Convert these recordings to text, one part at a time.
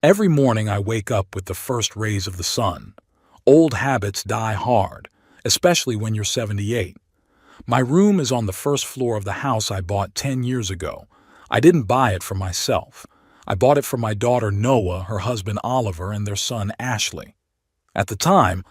Every morning I wake up with the first rays of the sun. Old habits die hard, especially when you're 78. My room is on the first floor of the house I bought 10 years ago. I didn't buy it for myself. I bought it for my daughter Noah, her husband Oliver, and their son Ashley. At the time,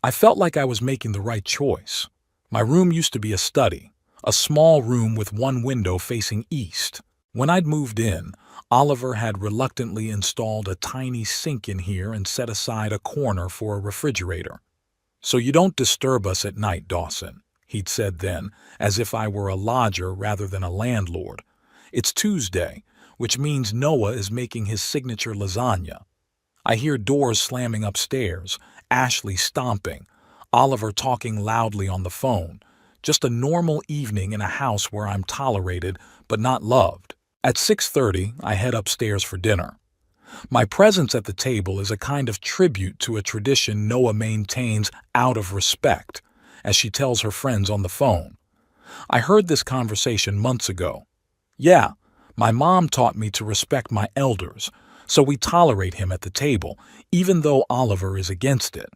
I felt like I was making the right choice. My room used to be a study, a small room with one window facing east. When I'd moved in, Oliver had reluctantly installed a tiny sink in here and set aside a corner for a refrigerator. "So you don't disturb us at night, Dawson," he'd said then, as if I were a lodger rather than a landlord. It's Tuesday, which means Noah is making his signature lasagna. I hear doors slamming upstairs, Ashley stomping, Oliver talking loudly on the phone. Just a normal evening in a house where I'm tolerated but not loved. At 6:30, I head upstairs for dinner. My presence at the table is a kind of tribute to a tradition Noah maintains out of respect, as she tells her friends on the phone. I heard this conversation months ago. "Yeah, my mom taught me to respect my elders, so we tolerate him at the table, even though Oliver is against it."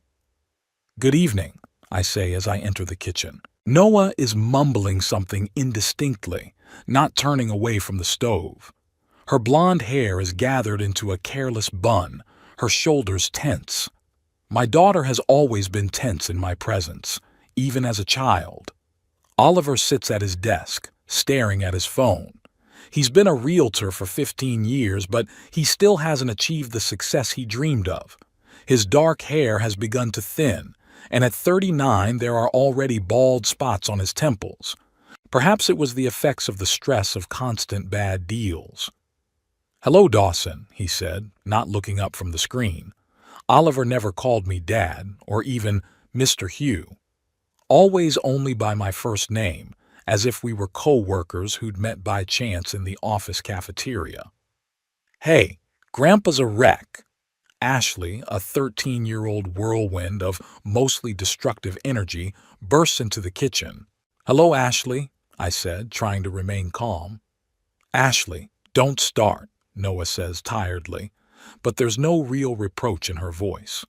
"Good evening," I say as I enter the kitchen. Noah is mumbling something indistinctly, not turning away from the stove. Her blonde hair is gathered into a careless bun, her shoulders tense. My daughter has always been tense in my presence, even as a child. Oliver sits at his desk, staring at his phone. He's been a realtor for 15 years, but he still hasn't achieved the success he dreamed of. His dark hair has begun to thin, and at 39 there are already bald spots on his temples. Perhaps it was the effects of the stress of constant bad deals. "Hello, Dawson," he said, not looking up from the screen. Oliver never called me Dad, or even Mr. Hugh. Always only by my first name, as if we were co-workers who'd met by chance in the office cafeteria. "Hey, Grandpa's a wreck." Ashley, a 13-year-old whirlwind of mostly destructive energy, bursts into the kitchen. "Hello, Ashley," I said, trying to remain calm. "Ashley, don't start," Noah says tiredly, but there's no real reproach in her voice.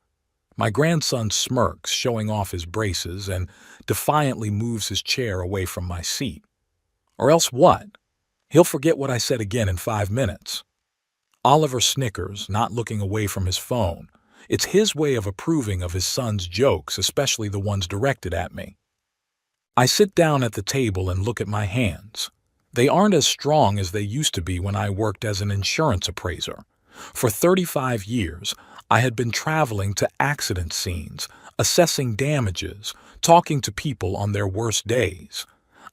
My grandson smirks, showing off his braces, and defiantly moves his chair away from my seat. Or else what? He'll forget what I said again in 5 minutes. Oliver snickers, not looking away from his phone. It's his way of approving of his son's jokes, especially the ones directed at me. I sit down at the table and look at my hands. They aren't as strong as they used to be when I worked as an insurance appraiser. For 35 years, I had been traveling to accident scenes, assessing damages, talking to people on their worst days.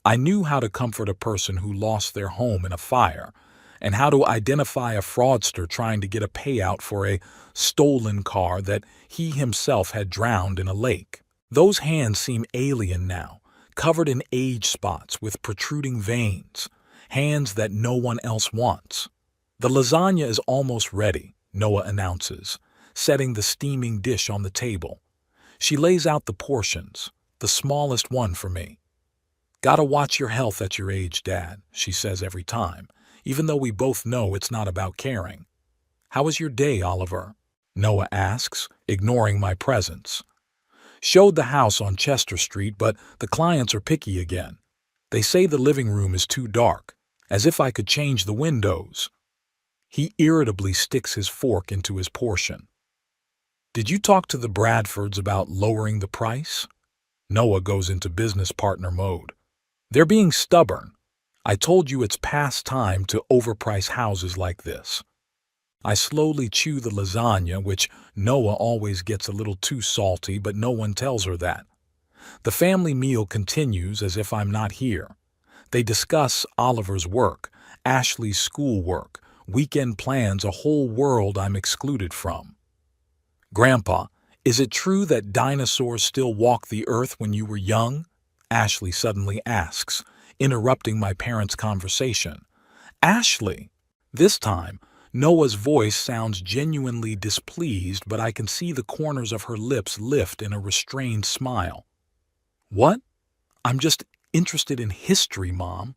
I knew how to comfort a person who lost their home in a fire, and how to identify a fraudster trying to get a payout for a stolen car that he himself had drowned in a lake. Those hands seem alien now, covered in age spots with protruding veins, hands that no one else wants. "The lasagna is almost ready," Noah announces, setting the steaming dish on the table. She lays out the portions, the smallest one for me. "Gotta watch your health at your age, Dad," she says every time, even though we both know it's not about caring. "How was your day, Oliver?" Noah asks, ignoring my presence. "Showed the house on Chester Street, but the clients are picky again. They say the living room is too dark, as if I could change the windows." He irritably sticks his fork into his portion. "Did you talk to the Bradfords about lowering the price?" Noah goes into business partner mode. "They're being stubborn. I told you it's past time to overprice houses like this." I slowly chew the lasagna, which Noah always gets a little too salty, but no one tells her that. The family meal continues as if I'm not here. They discuss Oliver's work, Ashley's schoolwork, weekend plans, a whole world I'm excluded from. "Grandpa, is it true that dinosaurs still walk the earth when you were young?" Ashley suddenly asks, interrupting my parents' conversation. "Ashley!" This time, Noah's voice sounds genuinely displeased, but I can see the corners of her lips lift in a restrained smile. "What? I'm just interested in history, Mom.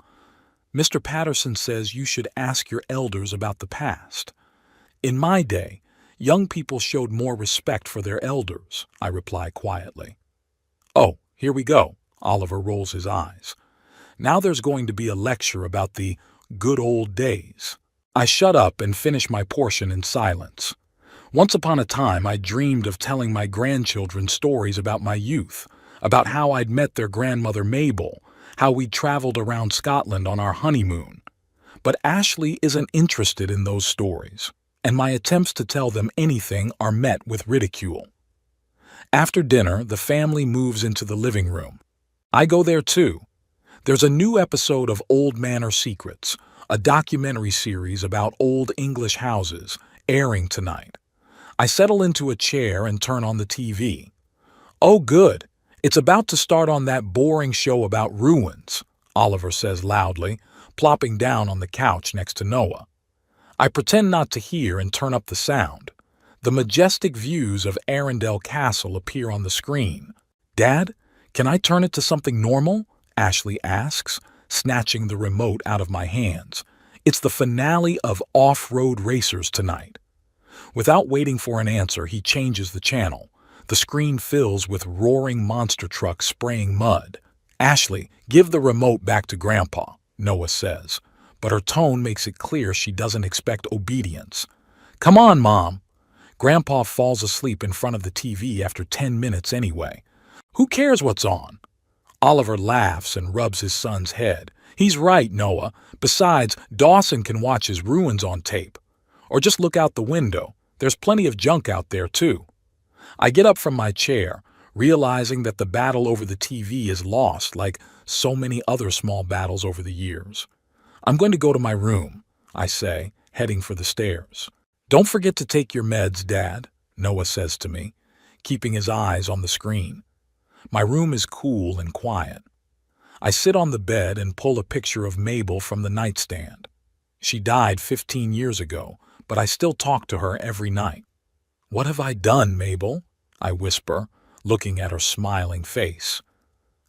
Mr. Patterson says you should ask your elders about the past. In my day, Young people showed more respect for their elders, I reply quietly. Oh, here we go, Oliver rolls his eyes. Now there's going to be a lecture about the good old days. I shut up and finish my portion in silence. Once upon a time, I dreamed of telling my grandchildren stories about my youth, about how I'd met their grandmother Mabel, how we'd traveled around Scotland on our honeymoon. But Ashley isn't interested in those stories, and my attempts to tell them anything are met with ridicule. After dinner, the family moves into the living room. I go there too. There's a new episode of Old Manor Secrets, a documentary series about old English houses, airing tonight. I settle into a chair and turn on the TV. Oh, good. It's about to start on that boring show about ruins, Oliver says loudly, plopping down on the couch next to Noah. I pretend not to hear and turn up the sound. The majestic views of Arundel Castle appear on the screen. Dad, can I turn it to something normal? Ashley asks, snatching the remote out of my hands. It's the finale of Off-Road Racers tonight. Without waiting for an answer, he changes the channel. The screen fills with roaring monster trucks spraying mud. Ashley, give the remote back to Grandpa, Noah says, but her tone makes it clear she doesn't expect obedience. Come on, Mom. Grandpa falls asleep in front of the TV after 10 minutes anyway. Who cares what's on? Oliver laughs and rubs his son's head. He's right, Noah. Besides, Dawson can watch his ruins on tape. Or just look out the window. There's plenty of junk out there, too. I get up from my chair, realizing that the battle over the TV is lost like so many other small battles over the years. I'm going to go to my room, I say, heading for the stairs. Don't forget to take your meds, Dad, Noah says to me, keeping his eyes on the screen. My room is cool and quiet. I sit on the bed and pull a picture of Mabel from the nightstand. She died 15 years ago, but I still talk to her every night. What have I done, Mabel? I whisper, looking at her smiling face.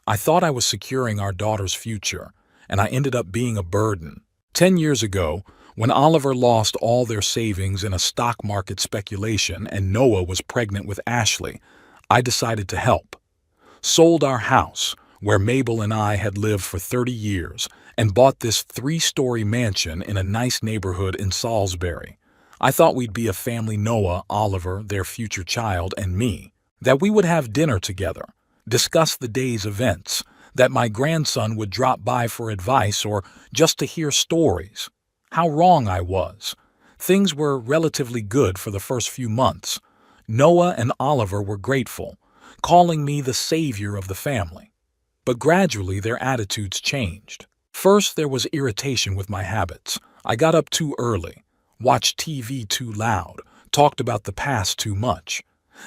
I thought I was securing our daughter's future, and I ended up being a burden. 10 years ago, when Oliver lost all their savings in a stock market speculation and Noah was pregnant with Ashley, I decided to help. Sold our house, where Mabel and I had lived for 30 years, and bought this 3-story mansion in a nice neighborhood in Salisbury. I thought we'd be a family, Noah, Oliver, their future child, and me. That we would have dinner together, discuss the day's events, that my grandson would drop by for advice or just to hear stories. How wrong I was. Things were relatively good for the first few months. Noah and Oliver were grateful, calling me the savior of the family. But gradually their attitudes changed. First, there was irritation with my habits. I got up too early, watched TV too loud, talked about the past too much.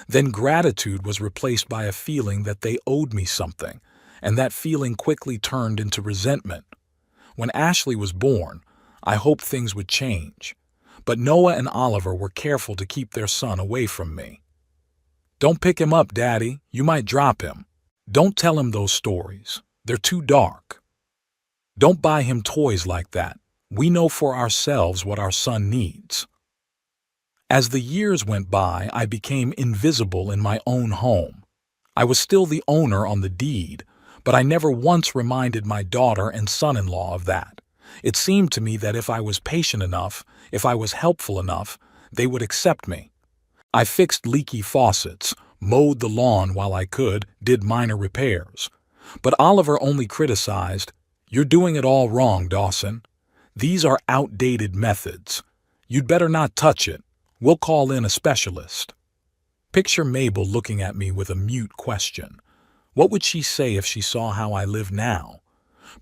Then gratitude was replaced by a feeling that they owed me something, and that feeling quickly turned into resentment. When Ashley was born, I hoped things would change, but Noah and Oliver were careful to keep their son away from me. Don't pick him up, Daddy. You might drop him. Don't tell him those stories. They're too dark. Don't buy him toys like that. We know for ourselves what our son needs. As the years went by, I became invisible in my own home. I was still the owner on the deed, but I never once reminded my daughter and son-in-law of that. It seemed to me that if I was patient enough, if I was helpful enough, they would accept me. I fixed leaky faucets, mowed the lawn while I could, did minor repairs. But Oliver only criticized, "You're doing it all wrong, Dawson. These are outdated methods. You'd better not touch it. We'll call in a specialist." Picture Mabel looking at me with a mute question. What would she say if she saw how I live now?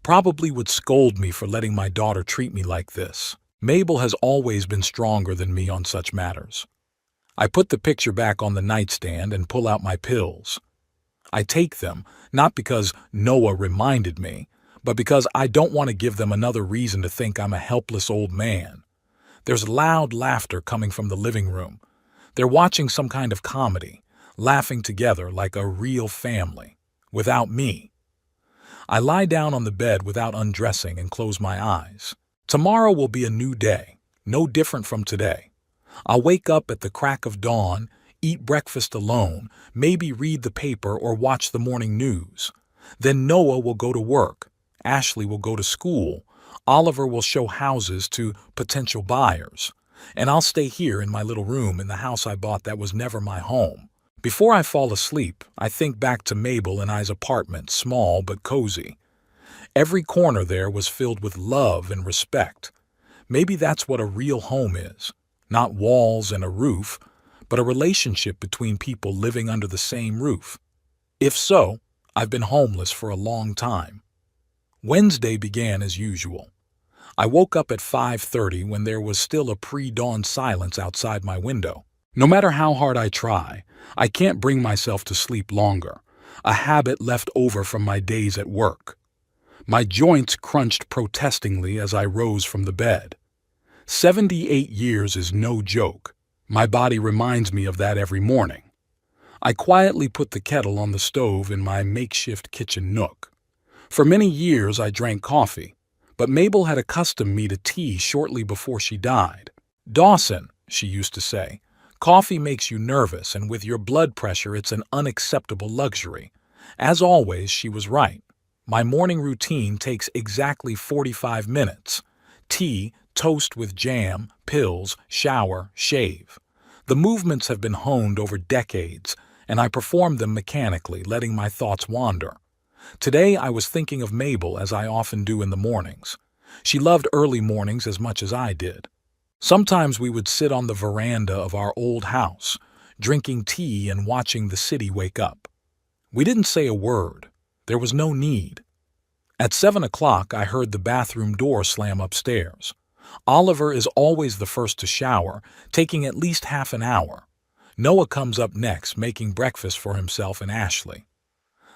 Probably would scold me for letting my daughter treat me like this. Mabel has always been stronger than me on such matters. I put the picture back on the nightstand and pull out my pills. I take them, not because Noah reminded me, but because I don't want to give them another reason to think I'm a helpless old man. There's loud laughter coming from the living room. They're watching some kind of comedy, laughing together like a real family, without me. I lie down on the bed without undressing and close my eyes. Tomorrow will be a new day, no different from today. I'll wake up at the crack of dawn, eat breakfast alone, maybe read the paper or watch the morning news. Then Noah will go to work, Ashley will go to school, Oliver will show houses to potential buyers, and I'll stay here in my little room in the house I bought that was never my home. Before I fall asleep, I think back to Mabel and I's apartment, small but cozy. Every corner there was filled with love and respect. Maybe that's what a real home is. Not walls and a roof, but a relationship between people living under the same roof. If so, I've been homeless for a long time. Wednesday began as usual. I woke up at 5:30 when there was still a pre-dawn silence outside my window. No matter how hard I try, I can't bring myself to sleep longer, a habit left over from my days at work. My joints crunched protestingly as I rose from the bed. 78 years is no joke. My body reminds me of that every morning. I quietly put the kettle on the stove in my makeshift kitchen nook. For many years I drank coffee, but Mabel had accustomed me to tea shortly before she died. "Dawson," she used to say, "coffee makes you nervous, and with your blood pressure it's an unacceptable luxury." As always, she was right. My morning routine takes exactly 45 minutes. Tea, toast with jam, pills, shower, shave. The movements have been honed over decades, and I perform them mechanically, letting my thoughts wander. Today I was thinking of Mabel, as I often do in the mornings. She loved early mornings as much as I did. Sometimes we would sit on the veranda of our old house, drinking tea and watching the city wake up. We didn't say a word. There was no need. At 7 o'clock, I heard the bathroom door slam upstairs. Oliver is always the first to shower, taking at least half an hour. Noah comes up next, making breakfast for himself and Ashley.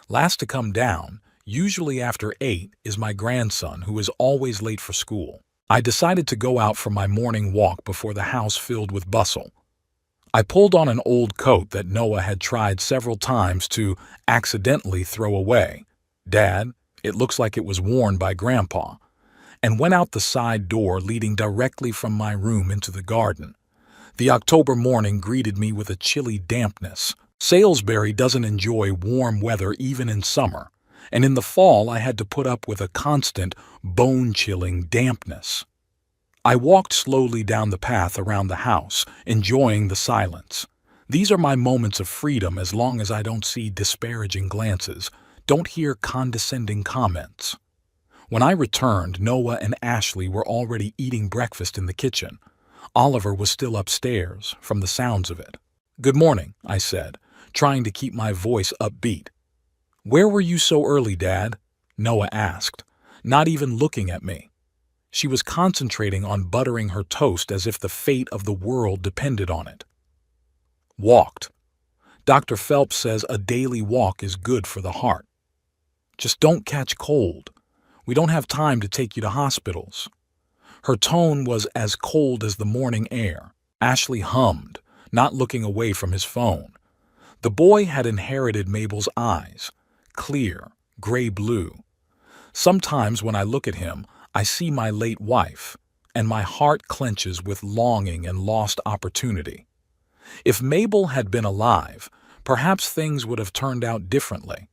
Last to come down, usually after 8, is my grandson, who is always late for school. I decided to go out for my morning walk before the house filled with bustle. I pulled on an old coat that Noah had tried several times to accidentally throw away. "Dad, it looks like it was worn by Grandpa," and went out the side door leading directly from my room into the garden. The October morning greeted me with a chilly dampness. Salisbury doesn't enjoy warm weather even in summer, and in the fall I had to put up with a constant, bone-chilling dampness. I walked slowly down the path around the house, enjoying the silence. These are my moments of freedom as long as I don't see disparaging glances, don't hear condescending comments. When I returned, Noah and Ashley were already eating breakfast in the kitchen. Oliver was still upstairs, from the sounds of it. "Good morning," I said, trying to keep my voice upbeat. "Where were you so early, Dad?" Noah asked, not even looking at me. She was concentrating on buttering her toast as if the fate of the world depended on it. "Walked. Dr. Phelps says a daily walk is good for the heart. Just don't catch cold. We don't have time to take you to hospitals." Her tone was as cold as the morning air. Ashley hummed, not looking away from his phone. The boy had inherited Mabel's eyes, clear, gray-blue. Sometimes when I look at him, I see my late wife, and my heart clenches with longing and lost opportunity. If Mabel had been alive, perhaps things would have turned out differently.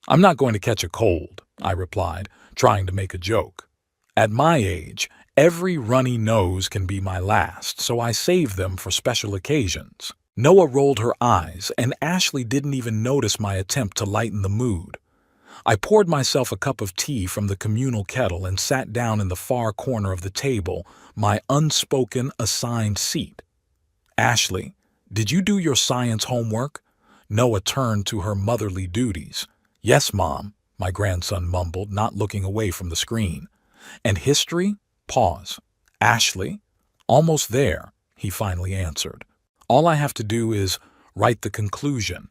"I'm not going to catch a cold," I replied, trying to make a joke. At my age, every runny nose can be my last, so I save them for special occasions. Noah rolled her eyes, and Ashley didn't even notice my attempt to lighten the mood. I poured myself a cup of tea from the communal kettle and sat down in the far corner of the table, my unspoken assigned seat. "Ashley, did you do your science homework?" Noah turned to her motherly duties. "Yes, Mom," my grandson mumbled, not looking away from the screen. "And history?" Pause. "Ashley?" "Almost there," he finally answered. "All I have to do is write the conclusion."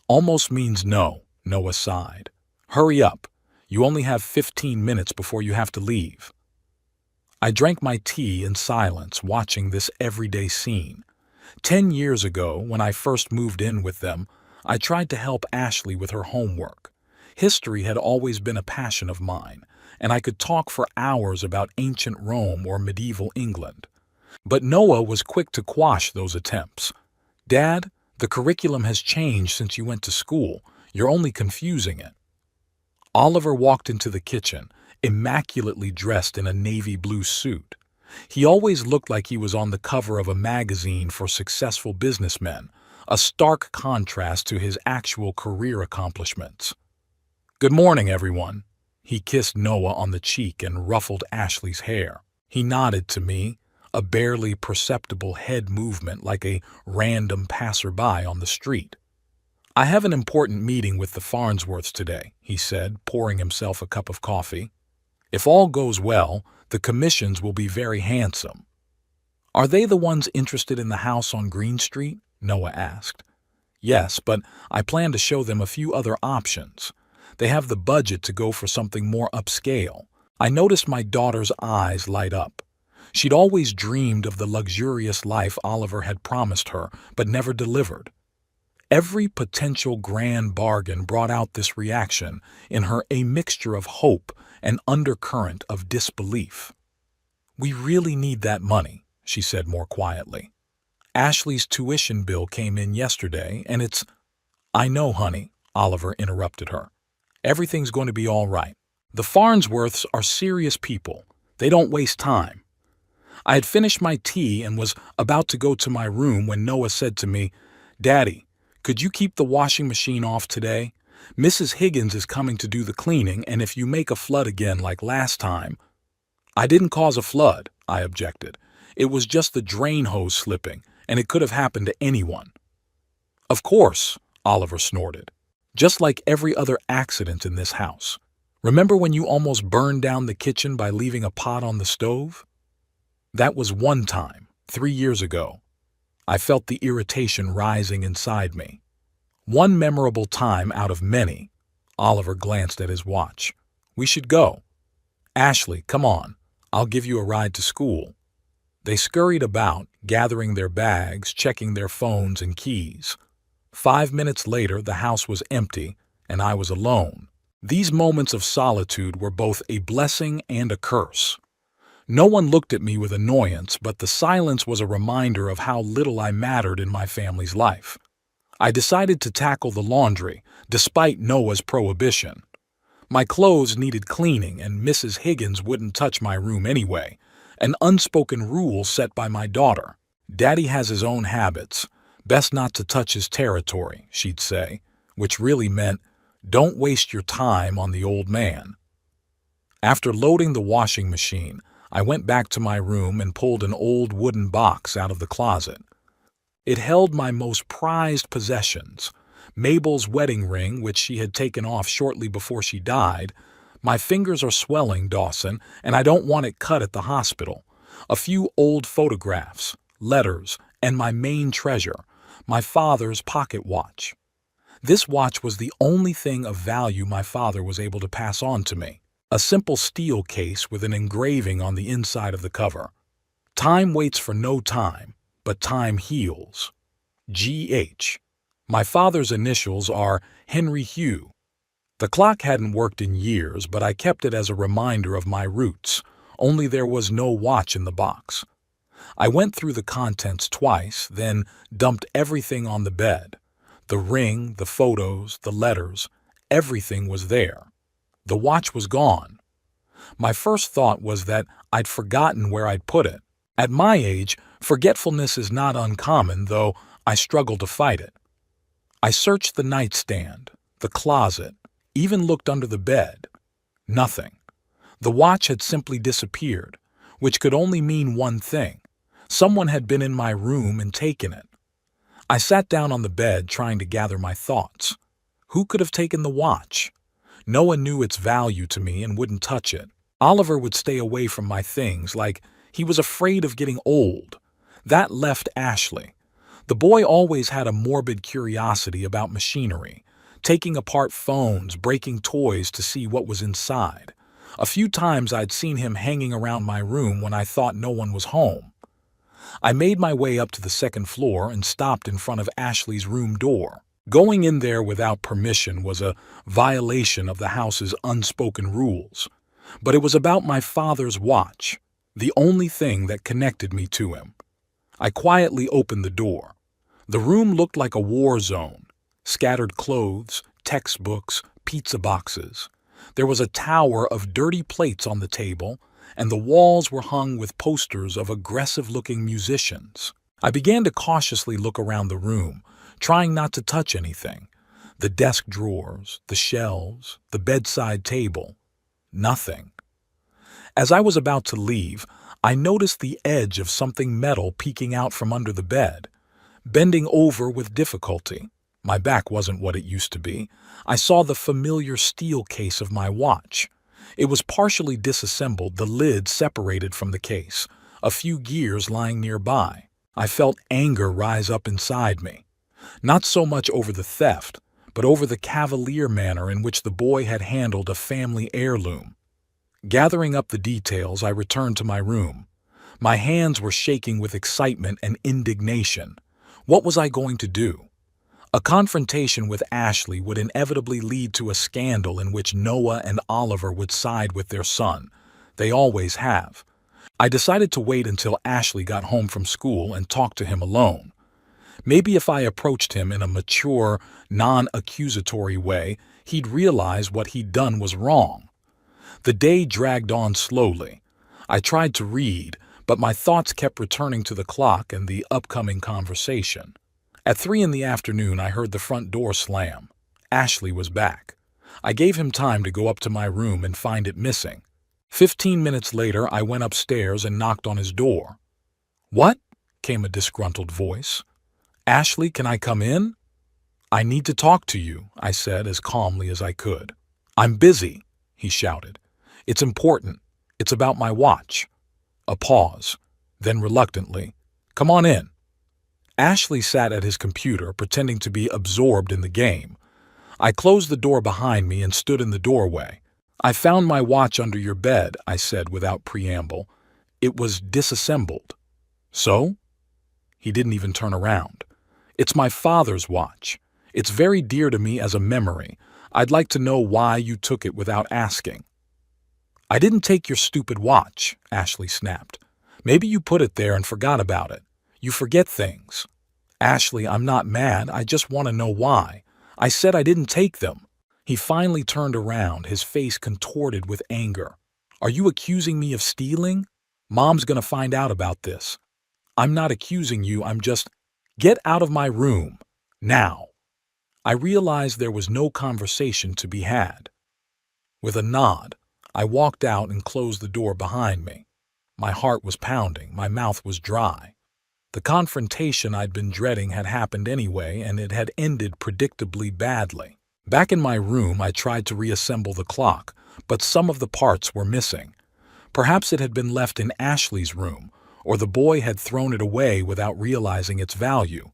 "Almost means no," Noah sighed. "Hurry up. You only have 15 minutes before you have to leave." I drank my tea in silence, watching this everyday scene. 10 years ago, when I first moved in with them, I tried to help Ashley with her homework. History had always been a passion of mine, and I could talk for hours about ancient Rome or medieval England. But Noah was quick to quash those attempts. "Dad, the curriculum has changed since you went to school. You're only confusing it." Oliver walked into the kitchen, immaculately dressed in a navy blue suit. He always looked like he was on the cover of a magazine for successful businessmen, a stark contrast to his actual career accomplishments. "Good morning, everyone." He kissed Noah on the cheek and ruffled Ashley's hair. He nodded to me, a barely perceptible head movement like a random passerby on the street. "I have an important meeting with the Farnsworths today," he said, pouring himself a cup of coffee. "If all goes well, the commissions will be very handsome." "Are they the ones interested in the house on Green Street?" Noah asked. "Yes, but I plan to show them a few other options. They have the budget to go for something more upscale." I noticed my daughter's eyes light up. She'd always dreamed of the luxurious life Oliver had promised her, but never delivered. Every potential grand bargain brought out this reaction in her, a mixture of hope and undercurrent of disbelief. "We really need that money," she said more quietly. "Ashley's tuition bill came in yesterday, and it's—" "I know, honey," Oliver interrupted her. "Everything's going to be all right. The Farnsworths are serious people. They don't waste time." I had finished my tea and was about to go to my room when Noah said to me, "Daddy, could you keep the washing machine off today? Mrs. Higgins is coming to do the cleaning, and if you make a flood again like last time—" "I didn't cause a flood," I objected. "It was just the drain hose slipping, and it could have happened to anyone." "Of course," Oliver snorted. "Just like every other accident in this house. Remember when you almost burned down the kitchen by leaving a pot on the stove?" "That was one time, 3 years ago." I felt the irritation rising inside me. "One memorable time out of many." Oliver glanced at his watch. "We should go. Ashley, come on. I'll give you a ride to school." They scurried about, gathering their bags, checking their phones and keys. 5 minutes later, the house was empty, and I was alone. These moments of solitude were both a blessing and a curse. No one looked at me with annoyance, but the silence was a reminder of how little I mattered in my family's life. I decided to tackle the laundry, despite Noah's prohibition. My clothes needed cleaning, and Mrs. Higgins wouldn't touch my room anyway, an unspoken rule set by my daughter. "Daddy has his own habits. Best not to touch his territory," she'd say, which really meant, "Don't waste your time on the old man." After loading the washing machine, I went back to my room and pulled an old wooden box out of the closet. It held my most prized possessions, Mabel's wedding ring, which she had taken off shortly before she died. "My fingers are swelling, Dawson, and I don't want it cut at the hospital." A few old photographs, letters, and my main treasure, my father's pocket watch. This watch was the only thing of value my father was able to pass on to me. A simple steel case with an engraving on the inside of the cover. "Time waits for no time, but time heals. G.H." My father's initials are Henry Hugh. The clock hadn't worked in years, but I kept it as a reminder of my roots, only there was no watch in the box. I went through the contents twice, then dumped everything on the bed. The ring, the photos, the letters, everything was there. The watch was gone. My first thought was that I'd forgotten where I'd put it. At my age, forgetfulness is not uncommon, though I struggled to fight it. I searched the nightstand, the closet, even looked under the bed. Nothing. The watch had simply disappeared, which could only mean one thing. Someone had been in my room and taken it. I sat down on the bed trying to gather my thoughts. Who could have taken the watch? Noah knew its value to me and wouldn't touch it. Oliver would stay away from my things, like he was afraid of getting old. That left Ashley. The boy always had a morbid curiosity about machinery, taking apart phones, breaking toys to see what was inside. A few times I'd seen him hanging around my room when I thought no one was home. I made my way up to the second floor and stopped in front of Ashley's room door. Going in there without permission was a violation of the house's unspoken rules. But it was about my father's watch, the only thing that connected me to him. I quietly opened the door. The room looked like a war zone. Scattered clothes, textbooks, pizza boxes. There was a tower of dirty plates on the table, and the walls were hung with posters of aggressive-looking musicians. I began to cautiously look around the room, trying not to touch anything. The desk drawers, the shelves, the bedside table. Nothing. As I was about to leave, I noticed the edge of something metal peeking out from under the bed. Bending over with difficulty, my back wasn't what it used to be, I saw the familiar steel case of my watch. It was partially disassembled, the lid separated from the case, a few gears lying nearby. I felt anger rise up inside me. Not so much over the theft, but over the cavalier manner in which the boy had handled a family heirloom. Gathering up the details, I returned to my room. My hands were shaking with excitement and indignation. What was I going to do? A confrontation with Ashley would inevitably lead to a scandal in which Noah and Oliver would side with their son. They always have. I decided to wait until Ashley got home from school and talk to him alone. Maybe if I approached him in a mature, non-accusatory way, he'd realize what he'd done was wrong. The day dragged on slowly. I tried to read, but my thoughts kept returning to the clock and the upcoming conversation. At 3 in the afternoon, I heard the front door slam. Ashley was back. I gave him time to go up to my room and find it missing. 15 minutes later, I went upstairs and knocked on his door. "What?" came a disgruntled voice. "Ashley, can I come in?" "I need to talk to you," I said as calmly as I could. "I'm busy," he shouted. "It's important. It's about my watch." A pause. Then reluctantly, "Come on in." Ashley sat at his computer, pretending to be absorbed in the game. I closed the door behind me and stood in the doorway. "I found my watch under your bed," I said without preamble. "It was disassembled." "So?" He didn't even turn around. "It's my father's watch. It's very dear to me as a memory. I'd like to know why you took it without asking." "I didn't take your stupid watch," Ashley snapped. "Maybe you put it there and forgot about it. You forget things." "Ashley, I'm not mad. I just want to know why. I said I didn't take them." He finally turned around, his face contorted with anger. "Are you accusing me of stealing? Mom's gonna find out about this." "I'm not accusing you, I'm just—" "Get out of my room. Now." I realized there was no conversation to be had. With a nod, I walked out and closed the door behind me. My heart was pounding, my mouth was dry. The confrontation I'd been dreading had happened anyway, and it had ended predictably badly. Back in my room, I tried to reassemble the clock, but some of the parts were missing. Perhaps it had been left in Ashley's room, or the boy had thrown it away without realizing its value.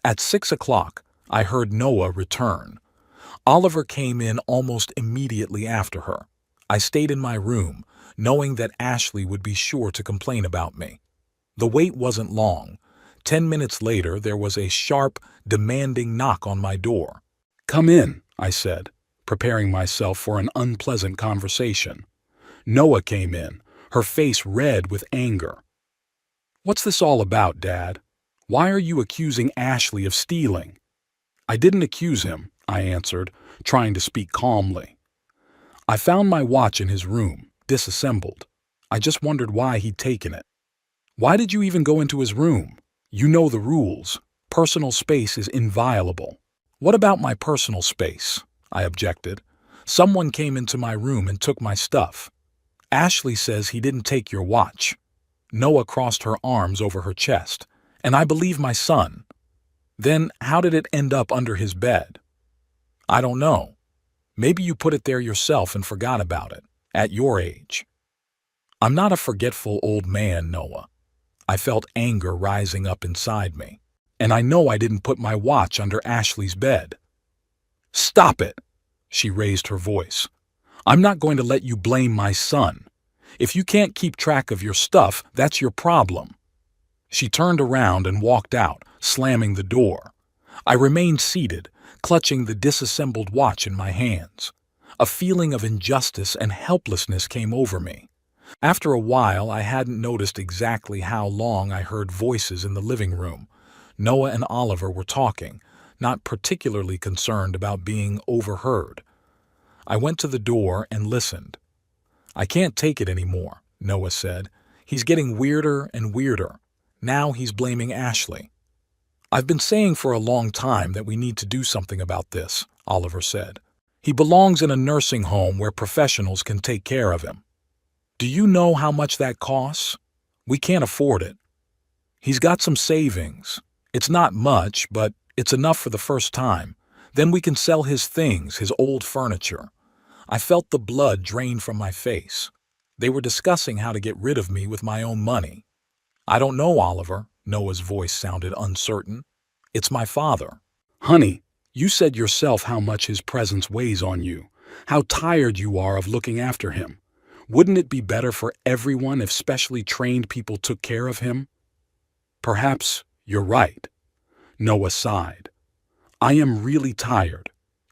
At 6 o'clock, I heard Noah return. Oliver came in almost immediately after her. I stayed in my room, knowing that Ashley would be sure to complain about me. The wait wasn't long. 10 minutes later, there was a sharp, demanding knock on my door. "Come in," I said, preparing myself for an unpleasant conversation. Noah came in, her face red with anger. "What's this all about, Dad? Why are you accusing Ashley of stealing?" "I didn't accuse him," I answered, trying to speak calmly. "I found my watch in his room, disassembled. I just wondered why he'd taken it." "Why did you even go into his room? You know the rules. Personal space is inviolable." "What about my personal space?" I objected. "Someone came into my room and took my stuff." "Ashley says he didn't take your watch." Noah crossed her arms over her chest. "And I believe my son." "Then how did it end up under his bed?" "I don't know. Maybe you put it there yourself and forgot about it, at your age." "I'm not a forgetful old man, Noah." I felt anger rising up inside me. "And I know I didn't put my watch under Ashley's bed." "Stop it!" She raised her voice. "I'm not going to let you blame my son. If you can't keep track of your stuff, that's your problem." She turned around and walked out, slamming the door. I remained seated, clutching the disassembled watch in my hands. A feeling of injustice and helplessness came over me. After a while, I hadn't noticed exactly how long I heard voices in the living room. Noah and Oliver were talking, not particularly concerned about being overheard. I went to the door and listened. "I can't take it anymore," Noah said. "He's getting weirder and weirder. Now he's blaming Ashley." "I've been saying for a long time that we need to do something about this," Oliver said. "He belongs in a nursing home where professionals can take care of him. Do you know how much that costs? We can't afford it. He's got some savings. It's not much, but it's enough for the first time. Then we can sell his things, his old furniture." I felt the blood drain from my face. They were discussing how to get rid of me with my own money. "I don't know, Oliver." Noah's voice sounded uncertain. "It's my father." "Honey, you said yourself how much his presence weighs on you, how tired you are of looking after him. Wouldn't it be better for everyone if specially trained people took care of him?" "Perhaps you're right." Noah sighed. "I am really tired.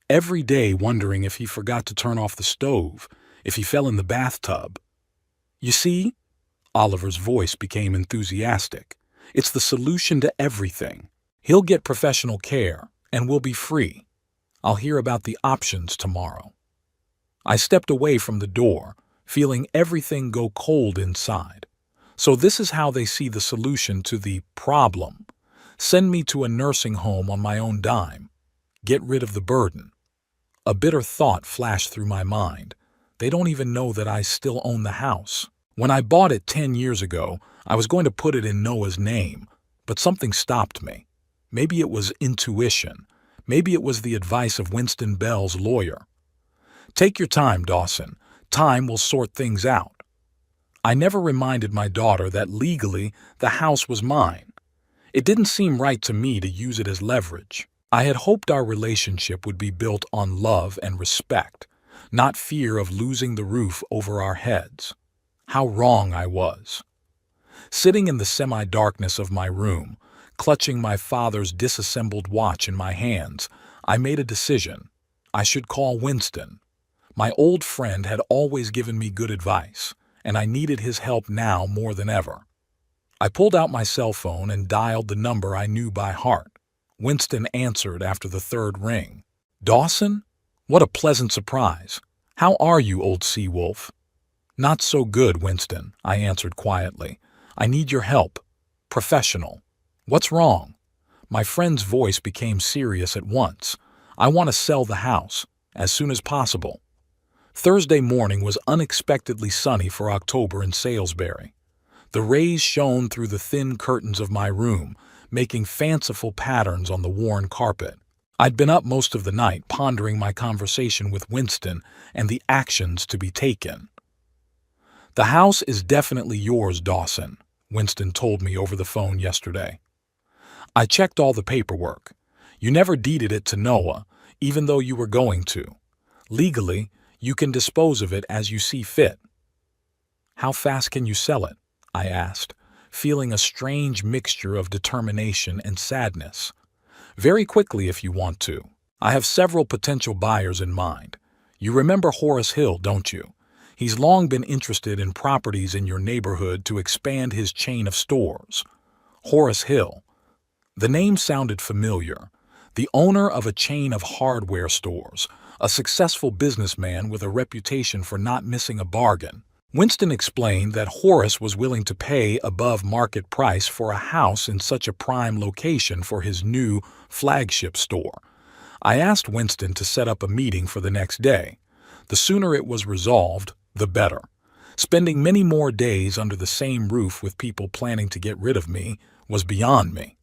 Every day wondering if he forgot to turn off the stove, if he fell in the bathtub. You see?" Oliver's voice became enthusiastic. "It's the solution to everything. He'll get professional care, and we'll be free. I'll hear about the options tomorrow." I stepped away from the door, feeling everything go cold inside. So this is how they see the solution to the problem. Send me to a nursing home on my own dime. Get rid of the burden. A bitter thought flashed through my mind. They don't even know that I still own the house. When I bought it 10 years ago, I was going to put it in Noah's name, but something stopped me. Maybe it was intuition. Maybe it was the advice of Winston Bell's lawyer. "Take your time, Dawson. Time will sort things out." I never reminded my daughter that legally the house was mine. It didn't seem right to me to use it as leverage. I had hoped our relationship would be built on love and respect, not fear of losing the roof over our heads. How wrong I was. Sitting in the semi-darkness of my room, clutching my father's disassembled watch in my hands, I made a decision. I should call Winston. My old friend had always given me good advice, and I needed his help now more than ever. I pulled out my cell phone and dialed the number I knew by heart. Winston answered after the third ring. "Dawson? What a pleasant surprise. How are you, old sea wolf?" "Not so good, Winston," I answered quietly. "I need your help. Professional." "What's wrong?" My friend's voice became serious at once. "I want to sell the house, as soon as possible." Thursday morning was unexpectedly sunny for October in Salisbury. The rays shone through the thin curtains of my room, making fanciful patterns on the worn carpet. I'd been up most of the night pondering my conversation with Winston and the actions to be taken. "The house is definitely yours, Dawson," Winston told me over the phone yesterday. "I checked all the paperwork. You never deeded it to Noah, even though you were going to. Legally, you can dispose of it as you see fit." "How fast can you sell it?" I asked, feeling a strange mixture of determination and sadness. "Very quickly if you want to. I have several potential buyers in mind. You remember Horace Hill, don't you? He's long been interested in properties in your neighborhood to expand his chain of stores." Horace Hill. The name sounded familiar. The owner of a chain of hardware stores, a successful businessman with a reputation for not missing a bargain. Winston explained that Horace was willing to pay above market price for a house in such a prime location for his new flagship store. I asked Winston to set up a meeting for the next day. The sooner it was resolved, the better. Spending many more days under the same roof with people planning to get rid of me was beyond me.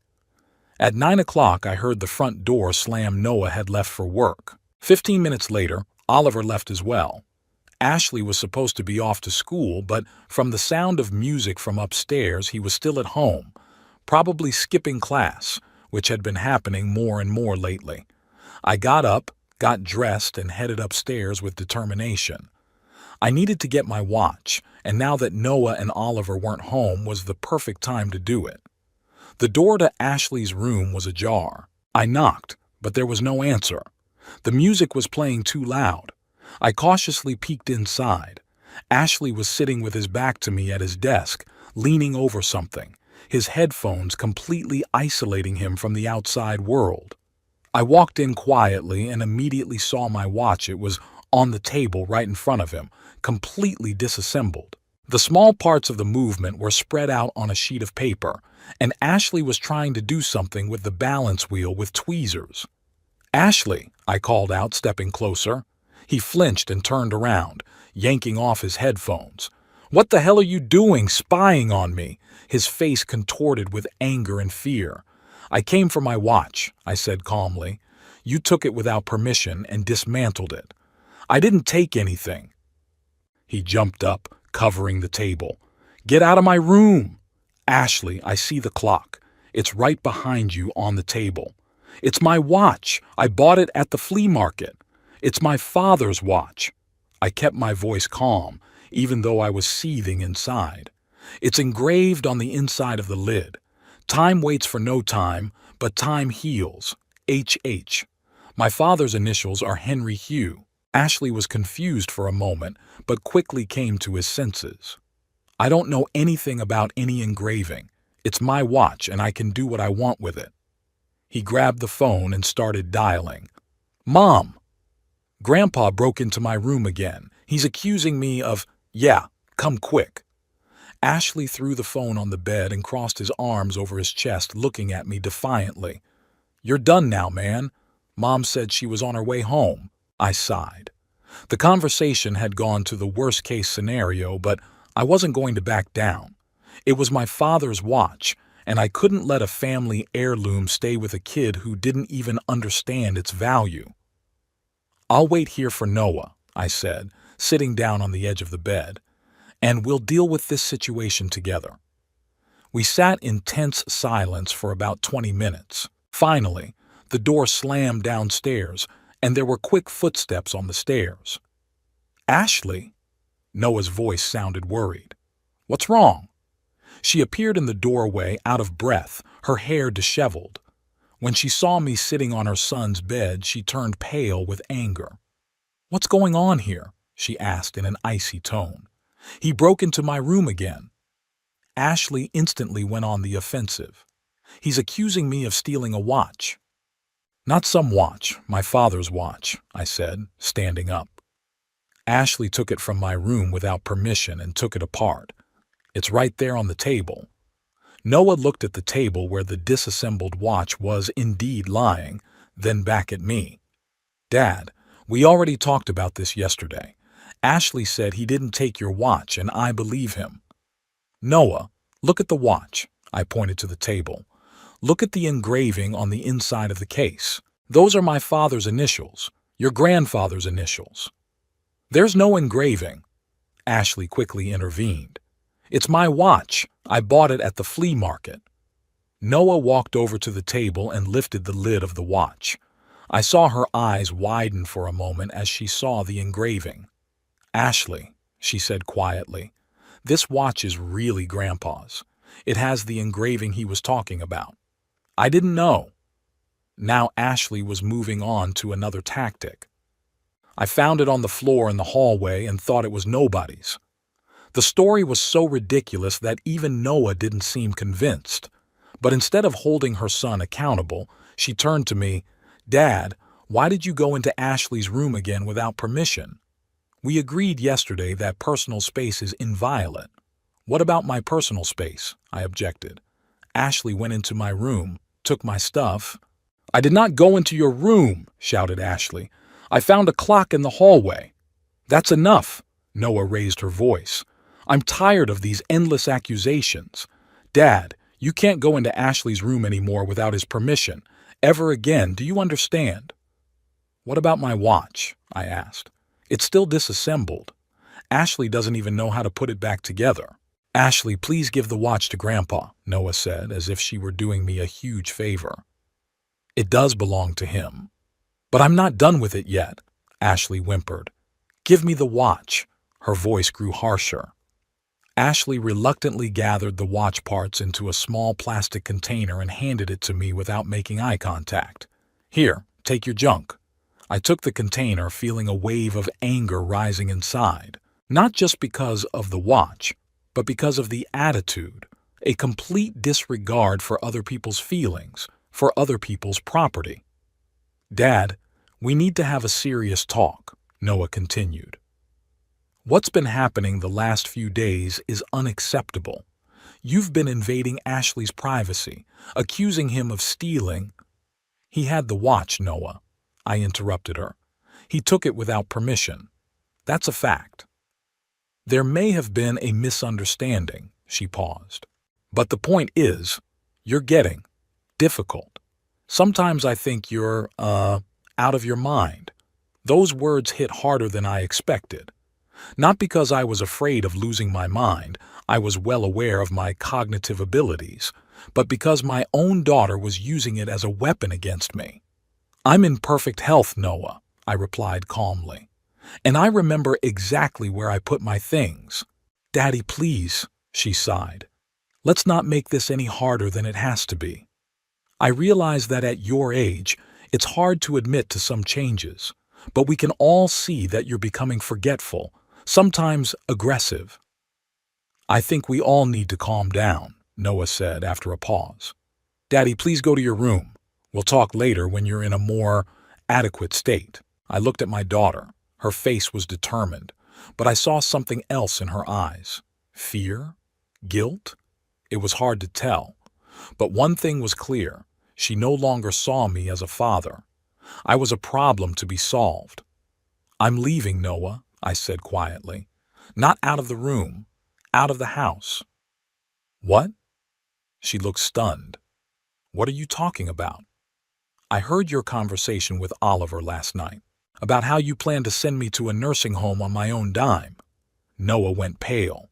At 9 o'clock, I heard the front door slam. Noah had left for work. 15 minutes later, Oliver left as well. Ashley was supposed to be off to school, but from the sound of music from upstairs, he was still at home, probably skipping class, which had been happening more and more lately. I got up, got dressed, and headed upstairs with determination. I needed to get my watch, and now that Noah and Oliver weren't home was the perfect time to do it. The door to Ashley's room was ajar. I knocked, but there was no answer. The music was playing too loud. I cautiously peeked inside. Ashley was sitting with his back to me at his desk, leaning over something, his headphones completely isolating him from the outside world. I walked in quietly and immediately saw my watch. It was on the table right in front of him, completely disassembled. The small parts of the movement were spread out on a sheet of paper, and Ashley was trying to do something with the balance wheel with tweezers. "Ashley," I called out, stepping closer. He flinched and turned around, yanking off his headphones. "What the hell are you doing, spying on me?" His face contorted with anger and fear. "I came for my watch," I said calmly. "You took it without permission and dismantled it." "I didn't take anything." He jumped up, covering the table. "Get out of my room!" "Ashley, I see the clock. It's right behind you on the table." "It's my watch. I bought it at the flea market." "It's my father's watch." I kept my voice calm, even though I was seething inside. "It's engraved on the inside of the lid. Time waits for no time, but time heals. H.H. My father's initials are Henry Hugh." Ashley was confused for a moment, but quickly came to his senses. "I don't know anything about any engraving. It's my watch and I can do what I want with it." He grabbed the phone and started dialing. "Mom!" "Grandpa broke into my room again. He's accusing me of—" "Yeah, come quick." Ashley threw the phone on the bed and crossed his arms over his chest, looking at me defiantly. "You're done now, man. Mom said she was on her way home." I sighed. The conversation had gone to the worst-case scenario, but I wasn't going to back down. It was my father's watch, and I couldn't let a family heirloom stay with a kid who didn't even understand its value. "I'll wait here for Noah," I said, sitting down on the edge of the bed, "and we'll deal with this situation together." We sat in tense silence for about 20 minutes. Finally, the door slammed downstairs, and there were quick footsteps on the stairs. "Ashley?" Noah's voice sounded worried. "What's wrong?" She appeared in the doorway, out of breath, her hair disheveled. When she saw me sitting on her son's bed, she turned pale with anger. "What's going on here?" she asked in an icy tone. "He broke into my room again." Ashley instantly went on the offensive. "He's accusing me of stealing a watch." "Not some watch, my father's watch," I said, standing up. "Ashley took it from my room without permission and took it apart. It's right there on the table." Noah looked at the table where the disassembled watch was indeed lying, then back at me. "Dad, we already talked about this yesterday. Ashley said he didn't take your watch, and I believe him." "Noah, look at the watch." I pointed to the table. "Look at the engraving on the inside of the case. Those are my father's initials, your grandfather's initials." "There's no engraving." Ashley quickly intervened. "It's my watch. I bought it at the flea market." Noah walked over to the table and lifted the lid of the watch. I saw her eyes widen for a moment as she saw the engraving. "Ashley," she said quietly, "this watch is really Grandpa's. It has the engraving he was talking about." "I didn't know." Now Ashley was moving on to another tactic. "I found it on the floor in the hallway and thought it was nobody's." The story was so ridiculous that even Noah didn't seem convinced. But instead of holding her son accountable, she turned to me. "Dad, why did you go into Ashley's room again without permission? We agreed yesterday that personal space is inviolate." "What about my personal space?" I objected. "Ashley went into my room, took my stuff." "I did not go into your room," shouted Ashley. "I found a clock in the hallway." "That's enough." Noah raised her voice. "I'm tired of these endless accusations. Dad, you can't go into Ashley's room anymore without his permission. Ever again, do you understand?" "What about my watch?" I asked. "It's still disassembled. Ashley doesn't even know how to put it back together." "Ashley, please give the watch to Grandpa," Noah said, as if she were doing me a huge favor. "It does belong to him." "But I'm not done with it yet," Ashley whimpered. "Give me the watch." Her voice grew harsher. Ashley reluctantly gathered the watch parts into a small plastic container and handed it to me without making eye contact. "Here, take your junk." I took the container, feeling a wave of anger rising inside. Not just because of the watch, but because of the attitude, a complete disregard for other people's feelings, for other people's property. Dad, we need to have a serious talk, Noah continued. What's been happening the last few days is unacceptable. You've been invading Ashley's privacy, accusing him of stealing. He had the watch, Noah. I interrupted her. He took it without permission. That's a fact. There may have been a misunderstanding, she paused. But the point is, you're getting difficult. Sometimes I think you're, out of your mind. Those words hit harder than I expected. Not because I was afraid of losing my mind, I was well aware of my cognitive abilities, but because my own daughter was using it as a weapon against me. I'm in perfect health, Noah, I replied calmly. And I remember exactly where I put my things. Daddy, please, she sighed. Let's not make this any harder than it has to be. I realize that at your age, it's hard to admit to some changes, but we can all see that you're becoming forgetful, sometimes aggressive. I think we all need to calm down, Noah said after a pause. Daddy, please go to your room. We'll talk later when you're in a more adequate state. I looked at my daughter. Her face was determined, but I saw something else in her eyes. Fear? Guilt? It was hard to tell. But one thing was clear. She no longer saw me as a father. I was a problem to be solved. I'm leaving, Noah, I said quietly. Not out of the room, out of the house. What? She looked stunned. What are you talking about? I heard your conversation with Oliver last night, about how you plan to send me to a nursing home on my own dime. Noah went pale.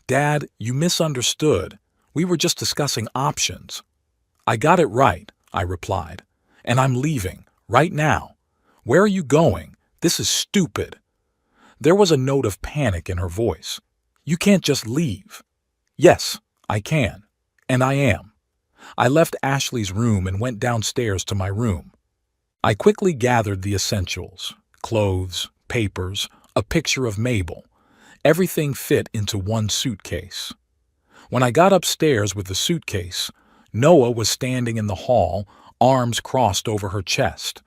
Dad, you misunderstood. We were just discussing options. I got it right, I replied. And I'm leaving, right now. Where are you going? This is stupid. There was a note of panic in her voice. You can't just leave. Yes, I can. And I am. I left Ashley's room and went downstairs to my room. I quickly gathered the essentials, clothes, papers, a picture of Mabel. Everything fit into one suitcase. When I got upstairs with the suitcase, Noah was standing in the hall, arms crossed over her chest.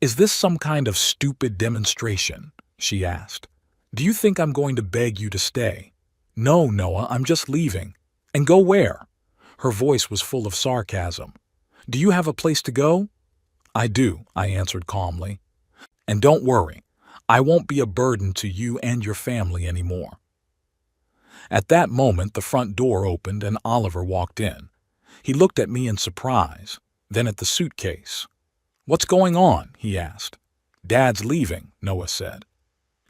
Is this some kind of stupid demonstration? She asked. Do you think I'm going to beg you to stay? No, Noah, I'm just leaving. And go where? Her voice was full of sarcasm. Do you have a place to go? I do, I answered calmly. And don't worry, I won't be a burden to you and your family anymore. At that moment, the front door opened and Oliver walked in. He looked at me in surprise, then at the suitcase. What's going on? He asked. Dad's leaving, Noah said.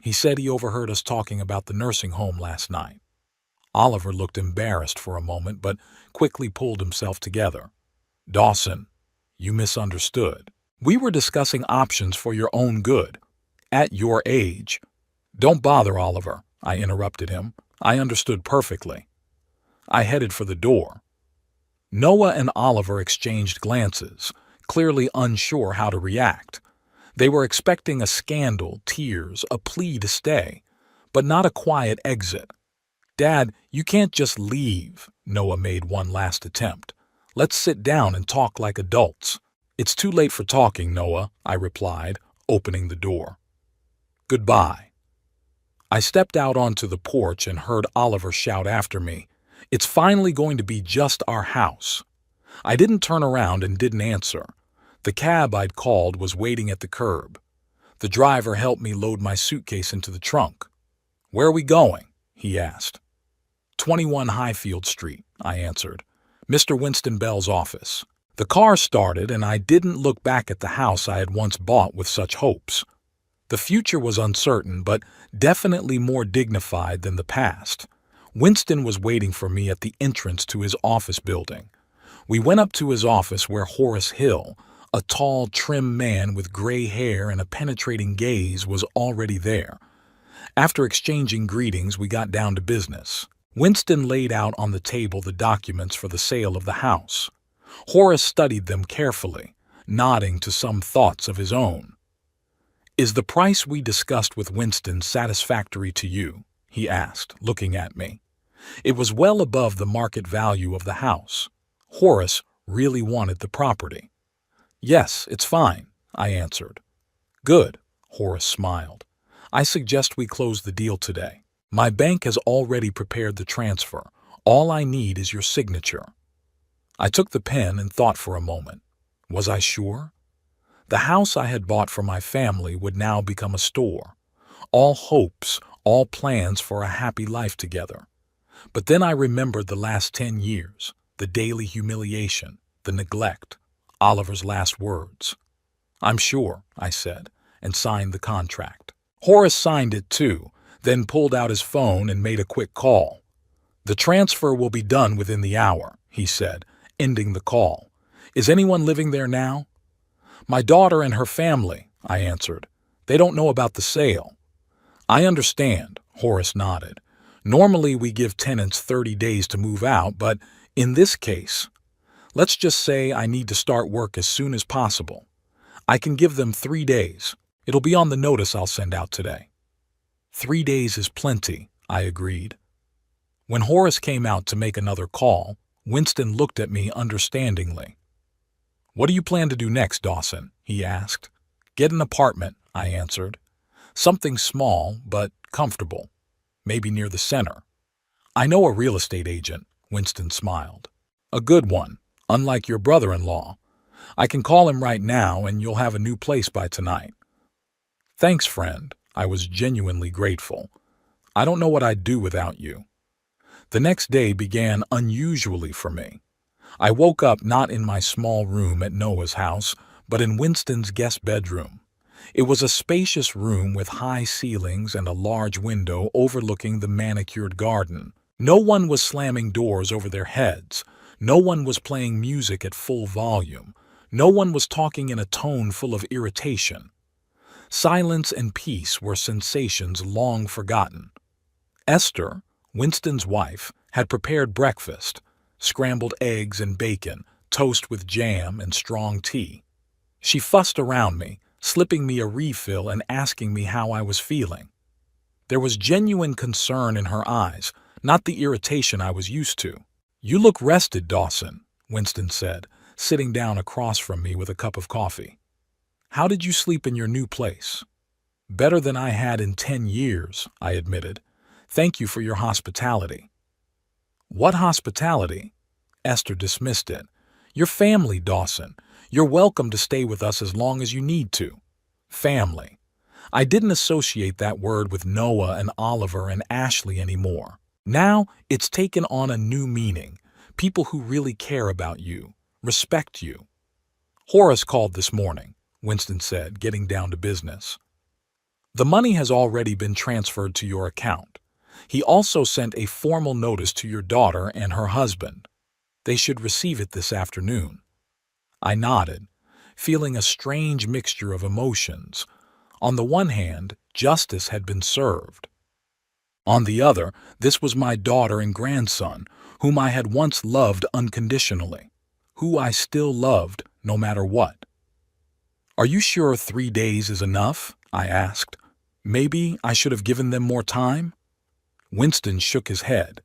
He said he overheard us talking about the nursing home last night. Oliver looked embarrassed for a moment, but quickly pulled himself together. Dawson, you misunderstood. We were discussing options for your own good. At your age. Don't bother, Oliver, I interrupted him. I understood perfectly. I headed for the door. Noah and Oliver exchanged glances, clearly unsure how to react. They were expecting a scandal, tears, a plea to stay, but not a quiet exit. Dad, you can't just leave, Noah made one last attempt. Let's sit down and talk like adults. It's too late for talking, Noah, I replied, opening the door. Goodbye. I stepped out onto the porch and heard Oliver shout after me, It's finally going to be just our house. I didn't turn around and didn't answer. The cab I'd called was waiting at the curb. The driver helped me load my suitcase into the trunk. Where are we going? He asked. 21 Highfield Street, I answered. Mr. Winston Bell's office. The car started and I didn't look back at the house I had once bought with such hopes. The future was uncertain, but definitely more dignified than the past. Winston was waiting for me at the entrance to his office building. We went up to his office where Horace Hill, a tall, trim man with gray hair and a penetrating gaze, was already there. After exchanging greetings, we got down to business. Winston laid out on the table the documents for the sale of the house. Horace studied them carefully, nodding to some thoughts of his own. Is the price we discussed with Winston satisfactory to you? he asked, looking at me. It was well above the market value of the house. Horace really wanted the property. Yes, it's fine, I answered. Good, Horace smiled. I suggest we close the deal today. My bank has already prepared the transfer. All I need is your signature. I took the pen and thought for a moment. Was I sure? The house I had bought for my family would now become a store. All hopes, all plans for a happy life together. But then I remembered the last 10 years, the daily humiliation, the neglect, Oliver's last words. I'm sure, I said, and signed the contract. Horace signed it too, then pulled out his phone and made a quick call. The transfer will be done within the hour, he said, ending the call. Is anyone living there now? My daughter and her family, I answered. They don't know about the sale. I understand, Horace nodded. Normally we give tenants 30 days to move out, but in this case, let's just say I need to start work as soon as possible. I can give them 3 days. It'll be on the notice I'll send out today. 3 days is plenty, I agreed. When Horace came out to make another call, Winston looked at me understandingly. What do you plan to do next, Dawson? He asked. Get an apartment, I answered. Something small, but comfortable. Maybe near the center. I know a real estate agent, Winston smiled. A good one, unlike your brother-in-law. I can call him right now and you'll have a new place by tonight. Thanks, friend. I was genuinely grateful. I don't know what I'd do without you. The next day began unusually for me. I woke up not in my small room at Noah's house, but in Winston's guest bedroom. It was a spacious room with high ceilings and a large window overlooking the manicured garden. No one was slamming doors over their heads. No one was playing music at full volume. No one was talking in a tone full of irritation. Silence and peace were sensations long forgotten. Esther, Winston's wife, had prepared breakfast, scrambled eggs and bacon, toast with jam and strong tea. She fussed around me, slipping me a refill and asking me how I was feeling. There was genuine concern in her eyes, not the irritation I was used to. You look rested, Dawson, Winston said, sitting down across from me with a cup of coffee. How did you sleep in your new place? Better than I had in 10 years, I admitted. Thank you for your hospitality. What hospitality? Esther dismissed it. Your family, Dawson. You're welcome to stay with us as long as you need to. Family. I didn't associate that word with Noah and Oliver and Ashley anymore. Now it's taken on a new meaning. People who really care about you, respect you. Horace called this morning, Winston said, getting down to business. The money has already been transferred to your account. He also sent a formal notice to your daughter and her husband. They should receive it this afternoon. I nodded, feeling a strange mixture of emotions. On the one hand, justice had been served. On the other, this was my daughter and grandson, whom I had once loved unconditionally, who I still loved no matter what. Are you sure 3 days is enough? I asked. Maybe I should have given them more time? Winston shook his head.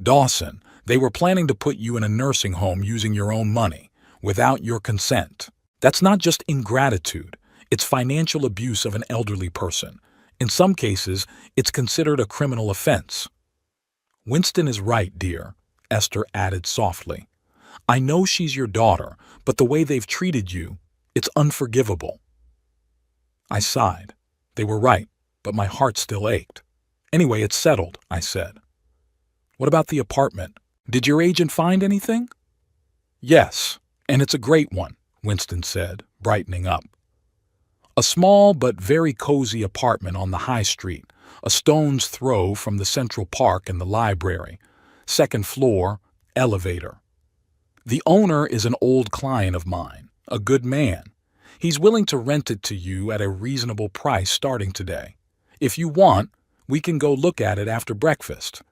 Dawson, they were planning to put you in a nursing home using your own money, without your consent. That's not just ingratitude, it's financial abuse of an elderly person. In some cases, it's considered a criminal offense. Winston is right, dear, Esther added softly. I know she's your daughter, but the way they've treated you, it's unforgivable. I sighed. They were right, but my heart still ached. Anyway, it's settled, I said. What about the apartment? Did your agent find anything? Yes, and it's a great one, Winston said, brightening up. A small but very cozy apartment on the high street, a stone's throw from the Central Park and the library. Second floor, elevator. The owner is an old client of mine, a good man. He's willing to rent it to you at a reasonable price starting today. If you want, we can go look at it after breakfast.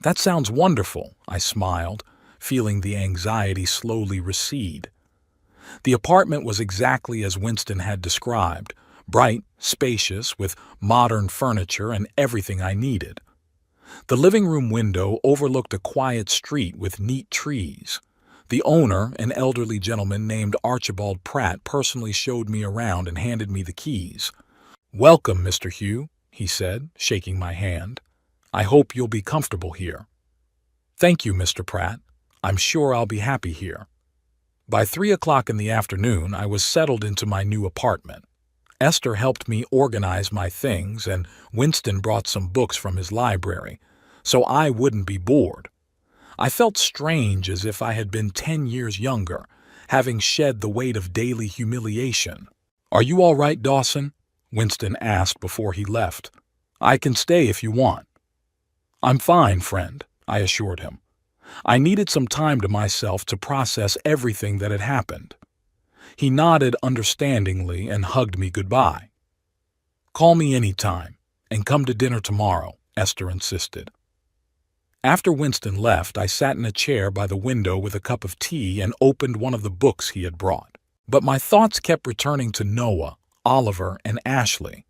That sounds wonderful, I smiled, feeling the anxiety slowly recede. The apartment was exactly as Winston had described, bright, spacious, with modern furniture and everything I needed. The living room window overlooked a quiet street with neat trees. The owner, an elderly gentleman named Archibald Pratt, personally showed me around and handed me the keys. "Welcome, Mr. Hugh," he said, shaking my hand. "I hope you'll be comfortable here." "Thank you, Mr. Pratt. I'm sure I'll be happy here." By 3 o'clock in the afternoon, I was settled into my new apartment. Esther helped me organize my things, and Winston brought some books from his library, so I wouldn't be bored. I felt strange, as if I had been 10 years younger, having shed the weight of daily humiliation. "Are you all right, Dawson?" Winston asked before he left. "I can stay if you want." "I'm fine, friend," I assured him. I needed some time to myself to process everything that had happened. He nodded understandingly and hugged me goodbye. "Call me any time, and come to dinner tomorrow," Esther insisted. After Winston left, I sat in a chair by the window with a cup of tea and opened one of the books he had brought. But my thoughts kept returning to Noah, Oliver, and Ashley.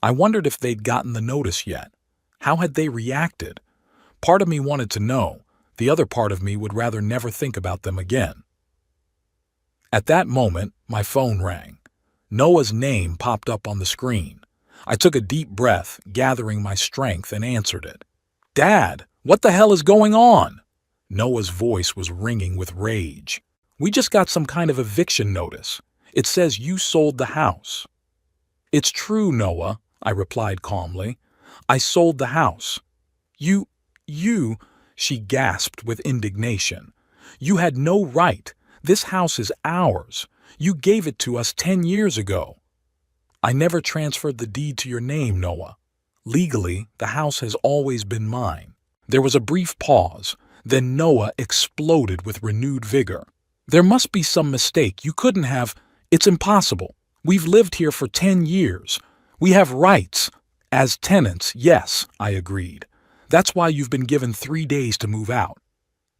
I wondered if they'd gotten the notice yet. How had they reacted? Part of me wanted to know. The other part of me would rather never think about them again. At that moment, my phone rang. Noah's name popped up on the screen. I took a deep breath, gathering my strength, and answered it. "Dad, what the hell is going on?" Noah's voice was ringing with rage. "We just got some kind of eviction notice. It says you sold the house." "It's true, Noah," I replied calmly. "I sold the house." You, she gasped with indignation. "You had no right. This house is ours. You gave it to us 10 years ago." "I never transferred the deed to your name, Noah. Legally, the house has always been mine." There was a brief pause. Then Noah exploded with renewed vigor. "There must be some mistake. You couldn't have. It's impossible. We've lived here for 10 years. We have rights." "As tenants, yes," I agreed. "That's why you've been given 3 days to move out."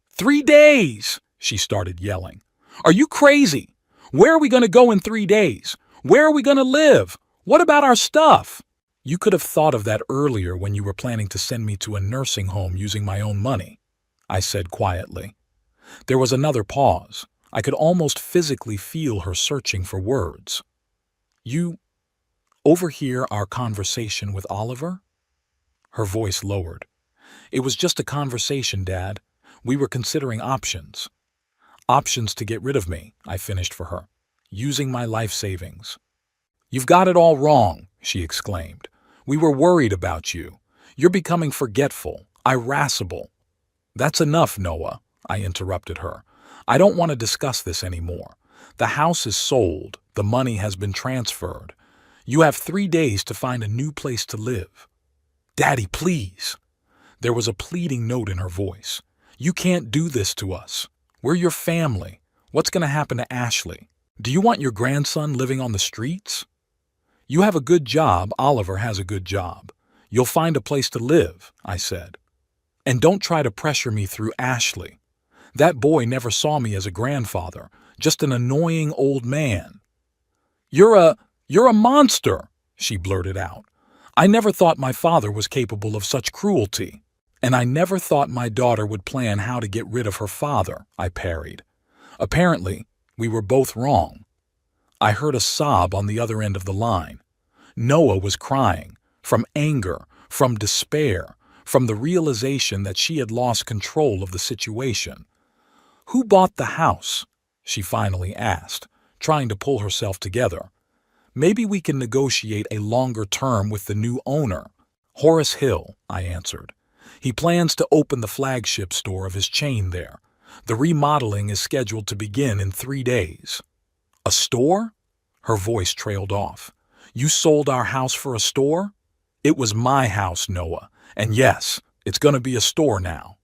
3 days! She started yelling. "Are you crazy? Where are we going to go in 3 days? Where are we going to live? What about our stuff?" "You could have thought of that earlier when you were planning to send me to a nursing home using my own money," I said quietly. There was another pause. I could almost physically feel her searching for words. "You overhear our conversation with Oliver?" Her voice lowered. "It was just a conversation, Dad. We were considering options." "Options to get rid of me," I finished for her, "using my life savings." "You've got it all wrong," she exclaimed. "We were worried about you. You're becoming forgetful, irascible." "That's enough, Noah," I interrupted her. "I don't want to discuss this anymore. The house is sold. The money has been transferred. You have 3 days to find a new place to live." "Daddy, please." There was a pleading note in her voice. "You can't do this to us. We're your family. What's going to happen to Ashley? Do you want your grandson living on the streets?" "You have a good job. Oliver has a good job. You'll find a place to live," I said. "And don't try to pressure me through Ashley. That boy never saw me as a grandfather, just an annoying old man." You're a monster," she blurted out. "I never thought my father was capable of such cruelty." "And I never thought my daughter would plan how to get rid of her father," I parried. Apparently, we were both wrong. I heard a sob on the other end of the line. Noah was crying, from anger, from despair, from the realization that she had lost control of the situation. "Who bought the house?" she finally asked, trying to pull herself together. "Maybe we can negotiate a longer term with the new owner." "Horace Hill," I answered. "He plans to open the flagship store of his chain there. The remodeling is scheduled to begin in 3 days." "A store?" Her voice trailed off. "You sold our house for a store?" "It was my house, Noah, and yes, it's going to be a store now."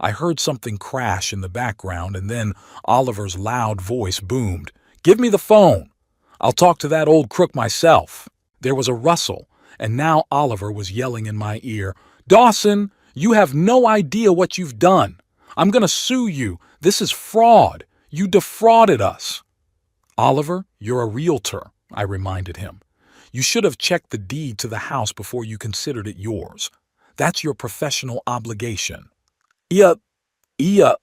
I heard something crash in the background, and then Oliver's loud voice boomed. "Give me the phone. I'll talk to that old crook myself." There was a rustle, and now Oliver was yelling in my ear, "Dawson, you have no idea what you've done. I'm going to sue you. This is fraud. You defrauded us." "Oliver, you're a realtor," I reminded him. "You should have checked the deed to the house before you considered it yours. That's your professional obligation. Yep, yep,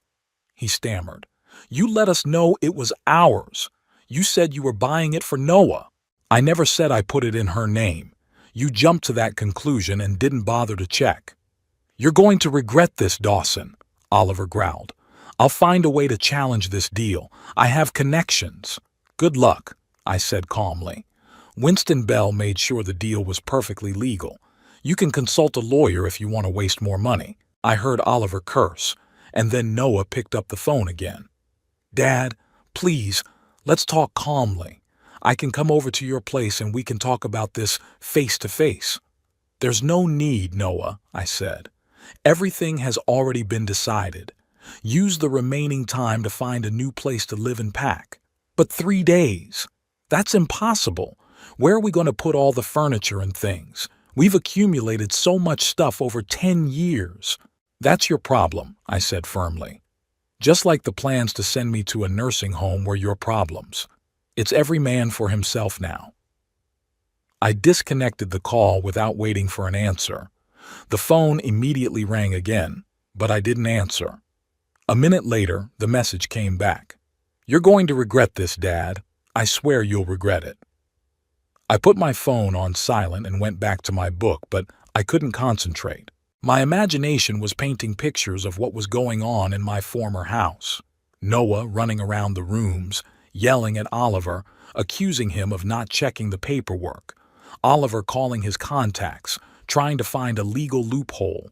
he stammered. You let us know it was ours. You said you were buying it for Noah. I never said I put it in her name. You jumped to that conclusion and didn't bother to check. You're going to regret this, Dawson, Oliver growled. I'll find a way to challenge this deal. I have connections. Good luck, I said calmly. Winston Bell made sure the deal was perfectly legal. You can consult a lawyer if you want to waste more money. I heard Oliver curse, and then Noah picked up the phone again. Dad, please, let's talk calmly. I can come over to your place and we can talk about this face to face. There's no need, Noah, I said. Everything has already been decided. Use the remaining time to find a new place to live and pack. But 3 days? That's impossible. Where are we going to put all the furniture and things? We've accumulated so much stuff over 10 years. That's your problem, I said firmly. Just like the plans to send me to a nursing home were your problems. It's every man for himself now. I disconnected the call without waiting for an answer. The phone immediately rang again, but I didn't answer. A minute later, the message came back. You're going to regret this, Dad. I swear you'll regret it. I put my phone on silent and went back to my book, but I couldn't concentrate. My imagination was painting pictures of what was going on in my former house. Noah running around the rooms, yelling at Oliver, accusing him of not checking the paperwork. Oliver calling his contacts, trying to find a legal loophole.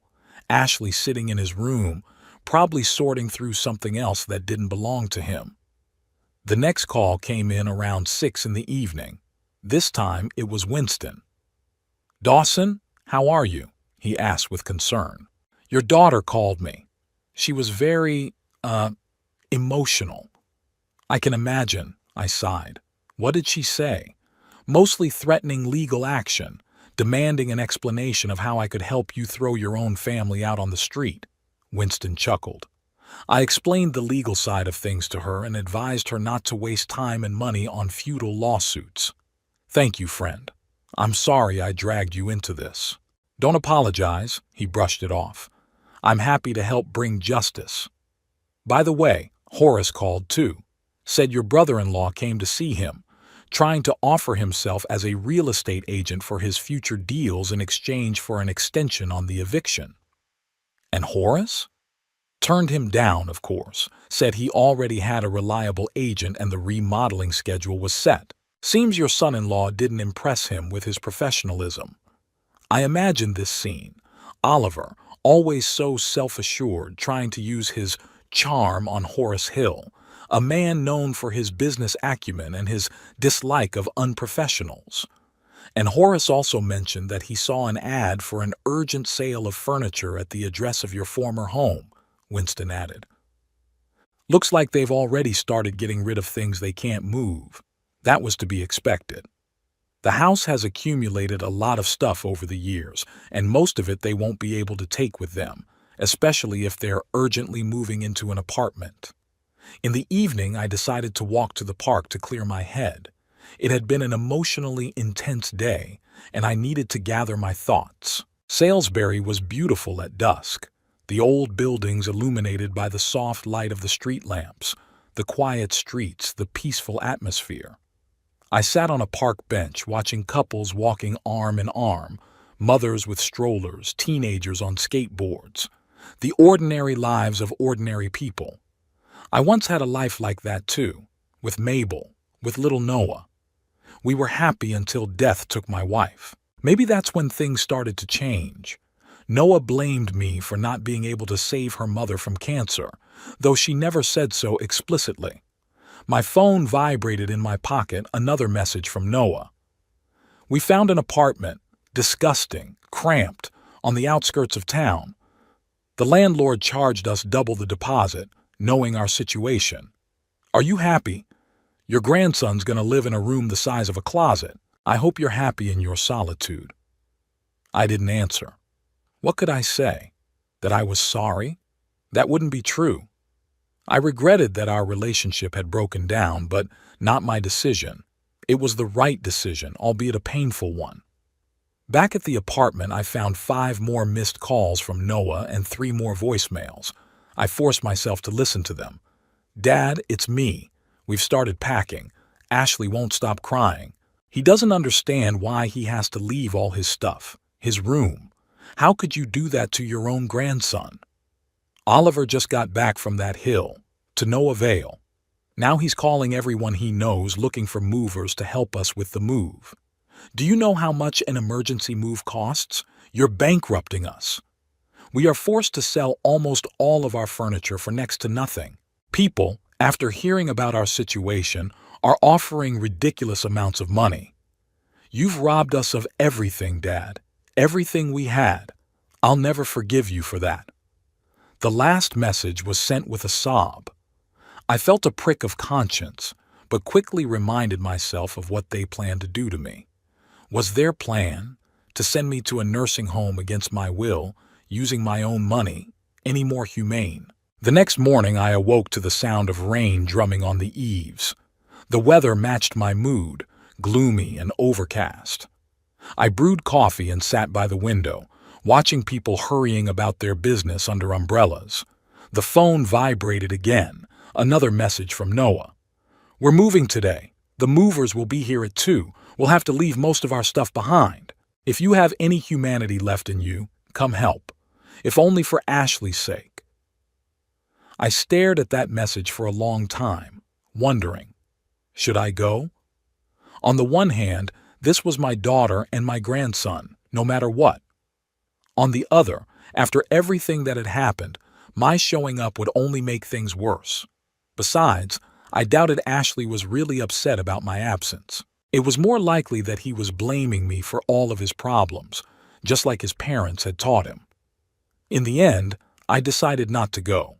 Ashley sitting in his room, probably sorting through something else that didn't belong to him. The next call came in around 6 in the evening. This time it was Winston. Dawson, how are you? He asked with concern. Your daughter called me. She was very, emotional. I can imagine, I sighed. What did she say? Mostly threatening legal action, demanding an explanation of how I could help you throw your own family out on the street. Winston chuckled. I explained the legal side of things to her and advised her not to waste time and money on futile lawsuits. Thank you, friend. I'm sorry I dragged you into this. Don't apologize, he brushed it off. I'm happy to help bring justice. By the way, Horace called too. Said your brother-in-law came to see him, trying to offer himself as a real estate agent for his future deals in exchange for an extension on the eviction. And Horace? Turned him down, of course, said he already had a reliable agent and the remodeling schedule was set. Seems your son-in-law didn't impress him with his professionalism. I imagined this scene. Oliver, always so self-assured, trying to use his charm on Horace Hill, a man known for his business acumen and his dislike of unprofessionals. And Horace also mentioned that he saw an ad for an urgent sale of furniture at the address of your former home, Winston added. Looks like they've already started getting rid of things they can't move. That was to be expected. The house has accumulated a lot of stuff over the years, and most of it they won't be able to take with them, especially if they're urgently moving into an apartment. In the evening, I decided to walk to the park to clear my head. It had been an emotionally intense day, and I needed to gather my thoughts. Salisbury was beautiful at dusk, the old buildings illuminated by the soft light of the street lamps, the quiet streets, the peaceful atmosphere. I sat on a park bench watching couples walking arm in arm, mothers with strollers, teenagers on skateboards, the ordinary lives of ordinary people. I once had a life like that too, with Mabel, with little Noah. We were happy until death took my wife. Maybe that's when things started to change. Noah blamed me for not being able to save her mother from cancer, though she never said so explicitly. My phone vibrated in my pocket, another message from Noah. We found an apartment, disgusting, cramped, on the outskirts of town. The landlord charged us double the deposit, knowing our situation. Are you happy? Your grandson's going to live in a room the size of a closet. I hope you're happy in your solitude. I didn't answer. What could I say? That I was sorry? That wouldn't be true. I regretted that our relationship had broken down, but not my decision. It was the right decision, albeit a painful one. Back at the apartment, I found 5 more missed calls from Noah and 3 more voicemails. I forced myself to listen to them. Dad, it's me. We've started packing. Ashley won't stop crying. He doesn't understand why he has to leave all his stuff, his room. How could you do that to your own grandson? Oliver just got back from that hill, to no avail. Now he's calling everyone he knows looking for movers to help us with the move. Do you know how much an emergency move costs? You're bankrupting us. We are forced to sell almost all of our furniture for next to nothing. People, after hearing about our situation, are offering ridiculous amounts of money. You've robbed us of everything, Dad. Everything we had. I'll never forgive you for that. The last message was sent with a sob. I felt a prick of conscience, but quickly reminded myself of what they planned to do to me. Was their plan to send me to a nursing home against my will, using my own money, any more humane? The next morning I awoke to the sound of rain drumming on the eaves. The weather matched my mood, gloomy and overcast. I brewed coffee and sat by the window, watching people hurrying about their business under umbrellas. The phone vibrated again, another message from Noah. We're moving today. The movers will be here at 2. We'll have to leave most of our stuff behind. If you have any humanity left in you, come help. If only for Ashley's sake. I stared at that message for a long time, wondering, should I go? On the one hand, this was my daughter and my grandson, no matter what. On the other, after everything that had happened, my showing up would only make things worse. Besides, I doubted Ashley was really upset about my absence. It was more likely that he was blaming me for all of his problems, just like his parents had taught him. In the end, I decided not to go.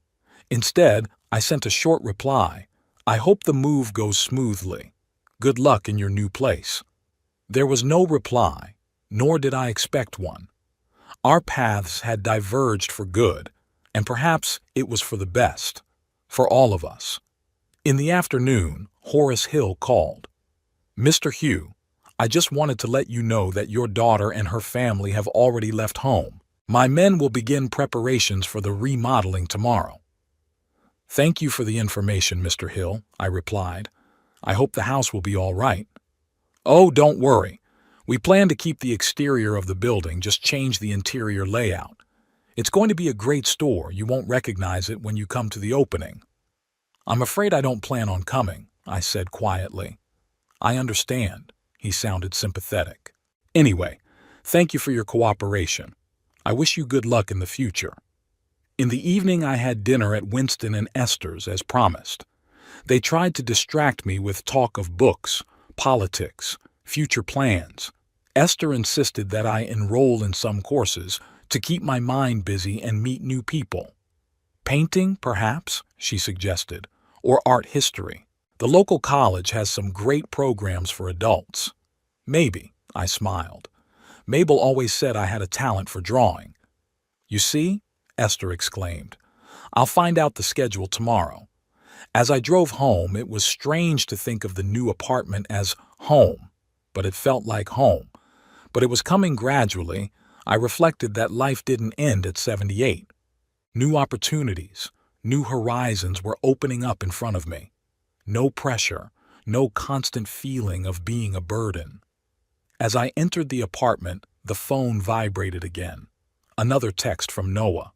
Instead, I sent a short reply. I hope the move goes smoothly. Good luck in your new place. There was no reply, nor did I expect one. Our paths had diverged for good, and perhaps it was for the best, for all of us. In the afternoon, Horace Hill called. Mr. Hugh, I just wanted to let you know that your daughter and her family have already left home. My men will begin preparations for the remodeling tomorrow. Thank you for the information, Mr. Hill, I replied. I hope the house will be all right. Oh, don't worry. We plan to keep the exterior of the building, just change the interior layout. It's going to be a great store. You won't recognize it when you come to the opening. I'm afraid I don't plan on coming, I said quietly. I understand. He sounded sympathetic. Anyway, thank you for your cooperation. I wish you good luck in the future. In the evening, I had dinner at Winston and Esther's as promised. They tried to distract me with talk of books, politics, future plans. Esther insisted that I enroll in some courses to keep my mind busy and meet new people. Painting, perhaps, she suggested, or art history. The local college has some great programs for adults. Maybe, I smiled. Mabel always said I had a talent for drawing. You see? Esther exclaimed. I'll find out the schedule tomorrow. As I drove home, it was strange to think of the new apartment as home, but it felt like home. But it was coming gradually. I reflected that life didn't end at 78. New opportunities, new horizons were opening up in front of me. No pressure, no constant feeling of being a burden. As I entered the apartment, the phone vibrated again. Another text from Noah.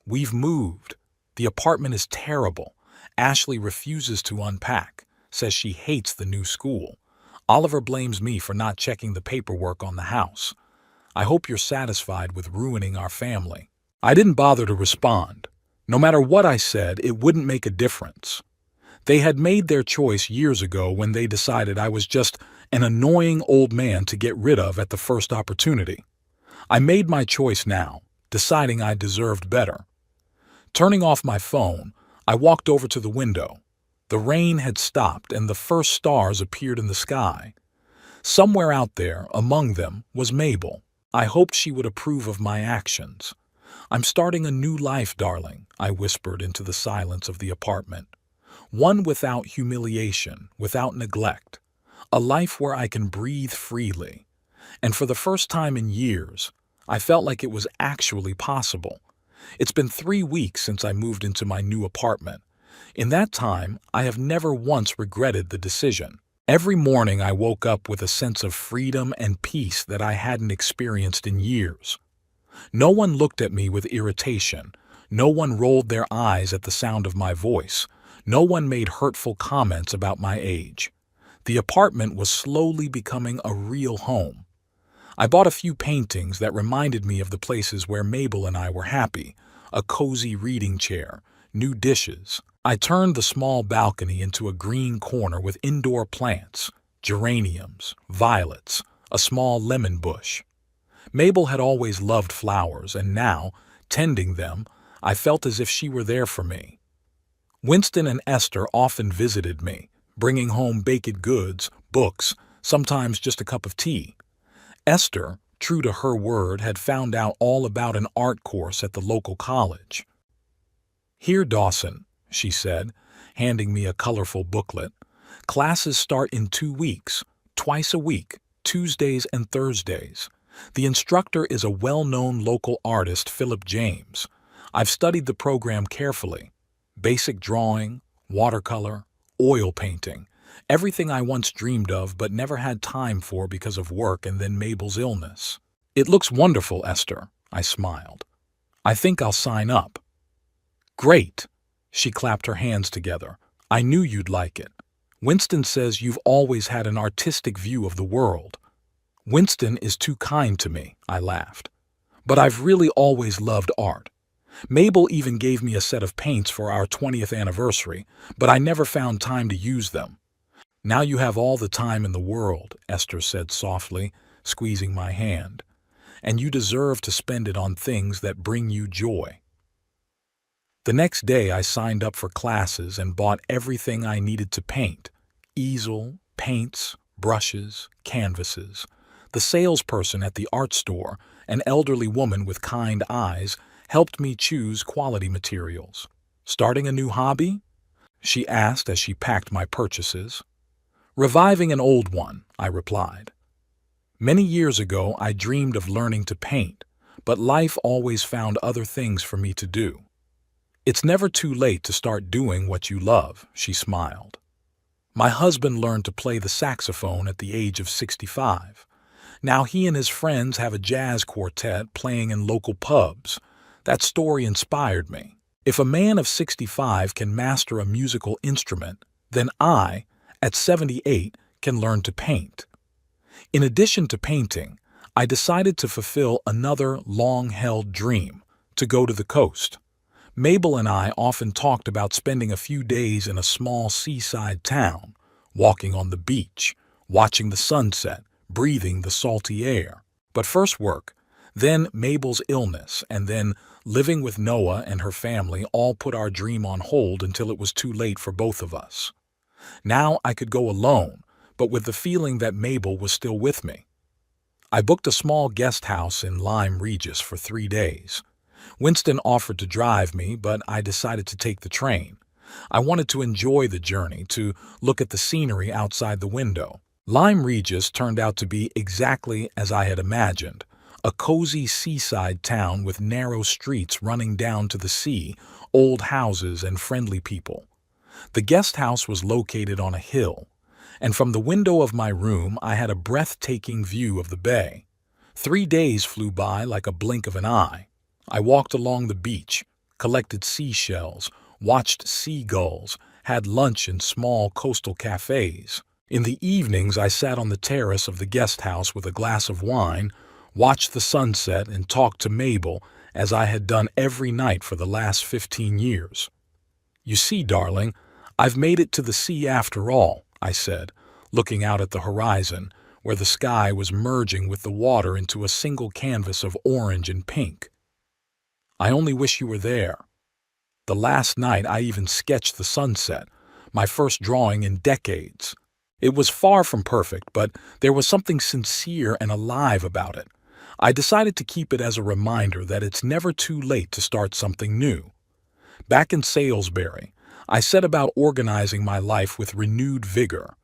We've moved. The apartment is terrible. Ashley refuses to unpack, says she hates the new school. Oliver blames me for not checking the paperwork on the house. I hope you're satisfied with ruining our family. I didn't bother to respond. No matter what I said, it wouldn't make a difference. They had made their choice years ago when they decided I was just an annoying old man to get rid of at the first opportunity. I made my choice now, deciding I deserved better. Turning off my phone, I walked over to the window. The rain had stopped and the first stars appeared in the sky. Somewhere out there, among them, was Mabel. I hoped she would approve of my actions. I'm starting a new life, darling, I whispered into the silence of the apartment. One without humiliation, without neglect. A life where I can breathe freely. And for the first time in years, I felt like it was actually possible. It's been 3 weeks since I moved into my new apartment. In that time, I have never once regretted the decision. Every morning I woke up with a sense of freedom and peace that I hadn't experienced in years. No one looked at me with irritation. No one rolled their eyes at the sound of my voice. No one made hurtful comments about my age. The apartment was slowly becoming a real home. I bought a few paintings that reminded me of the places where Mabel and I were happy, a cozy reading chair, new dishes. I turned the small balcony into a green corner with indoor plants, geraniums, violets, a small lemon bush. Mabel had always loved flowers, and now, tending them, I felt as if she were there for me. Winston and Esther often visited me, bringing home baked goods, books, sometimes just a cup of tea. Esther, true to her word, had found out all about an art course at the local college. "Here, Dawson," she said, handing me a colorful booklet. "Classes start in 2 weeks, twice a week, Tuesdays and Thursdays. The instructor is a well-known local artist, Philip James. I've studied the program carefully. Basic drawing, watercolor, oil painting, everything I once dreamed of but never had time for because of work and then Mabel's illness." "It looks wonderful, Esther," I smiled. "I think I'll sign up." "Great." She clapped her hands together. "I knew you'd like it. Winston says you've always had an artistic view of the world." "Winston is too kind to me," I laughed. "But I've really always loved art. Mabel even gave me a set of paints for our 20th anniversary, but I never found time to use them." "Now you have all the time in the world," Esther said softly, squeezing my hand. "And you deserve to spend it on things that bring you joy." The next day I signed up for classes and bought everything I needed to paint: easel, paints, brushes, canvases. The salesperson at the art store, an elderly woman with kind eyes, helped me choose quality materials. "Starting a new hobby?" she asked as she packed my purchases. "Reviving an old one," I replied. Many years ago I dreamed of learning to paint, but life always found other things for me to do. "It's never too late to start doing what you love," she smiled. "My husband learned to play the saxophone at the age of 65. Now he and his friends have a jazz quartet playing in local pubs. That story inspired me. If a man of 65 can master a musical instrument, then I, at 78, can learn to paint." In addition to painting, I decided to fulfill another long-held dream: to go to the coast. Mabel and I often talked about spending a few days in a small seaside town, walking on the beach, watching the sunset, breathing the salty air. But first work, then Mabel's illness, and then living with Noah and her family all put our dream on hold until it was too late for both of us. Now I could go alone, but with the feeling that Mabel was still with me. I booked a small guest house in Lyme Regis for 3 days. Winston offered to drive me, but I decided to take the train. I wanted to enjoy the journey, to look at the scenery outside the window. Lyme Regis turned out to be exactly as I had imagined: a cozy seaside town with narrow streets running down to the sea, old houses and friendly people. The guest house was located on a hill, and from the window of my room I had a breathtaking view of the bay. 3 days flew by like a blink of an eye. I walked along the beach, collected seashells, watched seagulls, had lunch in small coastal cafes. In the evenings I sat on the terrace of the guest house with a glass of wine, watched the sunset, and talked to Mabel as I had done every night for the last 15 years. "You see, darling, I've made it to the sea after all," I said, looking out at the horizon, where the sky was merging with the water into a single canvas of orange and pink. "I only wish you were there." The last night I even sketched the sunset, my first drawing in decades. It was far from perfect, but there was something sincere and alive about it. I decided to keep it as a reminder that it's never too late to start something new. Back in Salisbury, I set about organizing my life with renewed vigor.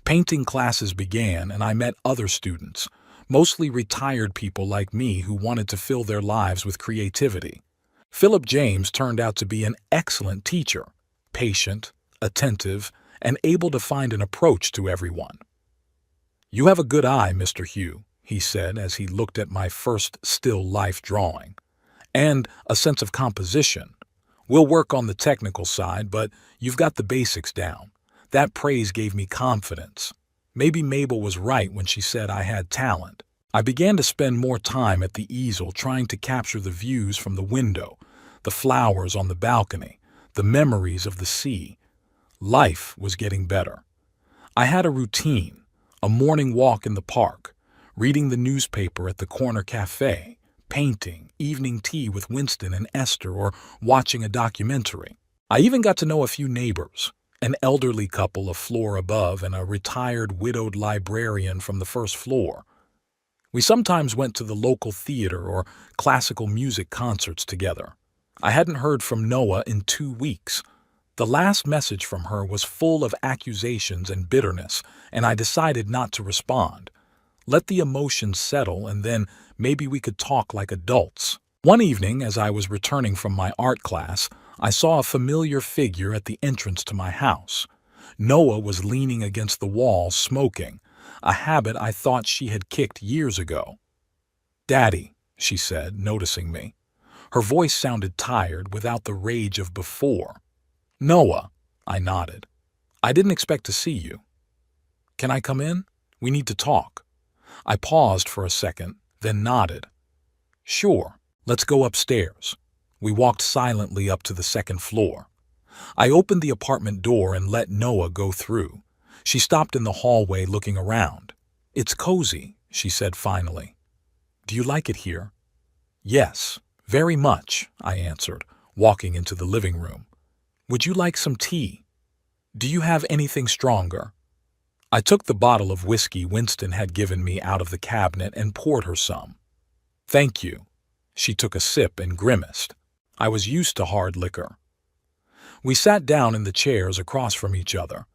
Painting classes began, and I met other students. mostly retired people like me who wanted to fill their lives with creativity. Philip James turned out to be an excellent teacher, patient, attentive, and able to find an approach to everyone. "You have a good eye, Mr. Hugh," he said as he looked at my first still life drawing, "and a sense of composition. We'll work on the technical side, but you've got the basics down." That praise gave me confidence. Maybe Mabel was right when she said I had talent. I began to spend more time at the easel trying to capture the views from the window, the flowers on the balcony, the memories of the sea. Life was getting better. I had a routine, a morning walk in the park, reading the newspaper at the corner cafe, painting, evening tea with Winston and Esther, or watching a documentary. I even got to know a few neighbors, an elderly couple a floor above and a retired widowed librarian from the first floor. We sometimes went to the local theater or classical music concerts together. I hadn't heard from Noah in 2 weeks. The last message from her was full of accusations and bitterness, and I decided not to respond. Let the emotions settle, and then maybe we could talk like adults. One evening, as I was returning from my art class, I saw a familiar figure at the entrance to my house. Noah was leaning against the wall, smoking, a habit I thought she had kicked years ago. "Daddy," she said, noticing me. Her voice sounded tired, without the rage of before. "Noah," I nodded. "I didn't expect to see you." "Can I come in? We need to talk." I paused for a second, then nodded. "Sure, let's go upstairs." We walked silently up to the second floor. I opened the apartment door and let Noah go through. She stopped in the hallway looking around. "It's cozy," she said finally. "Do you like it here?" "Yes, very much," I answered, walking into the living room. "Would you like some tea? Do you have anything stronger?" I took the bottle of whiskey Winston had given me out of the cabinet and poured her some. "Thank you." She took a sip and grimaced. I was used to hard liquor. We sat down in the chairs across from each other.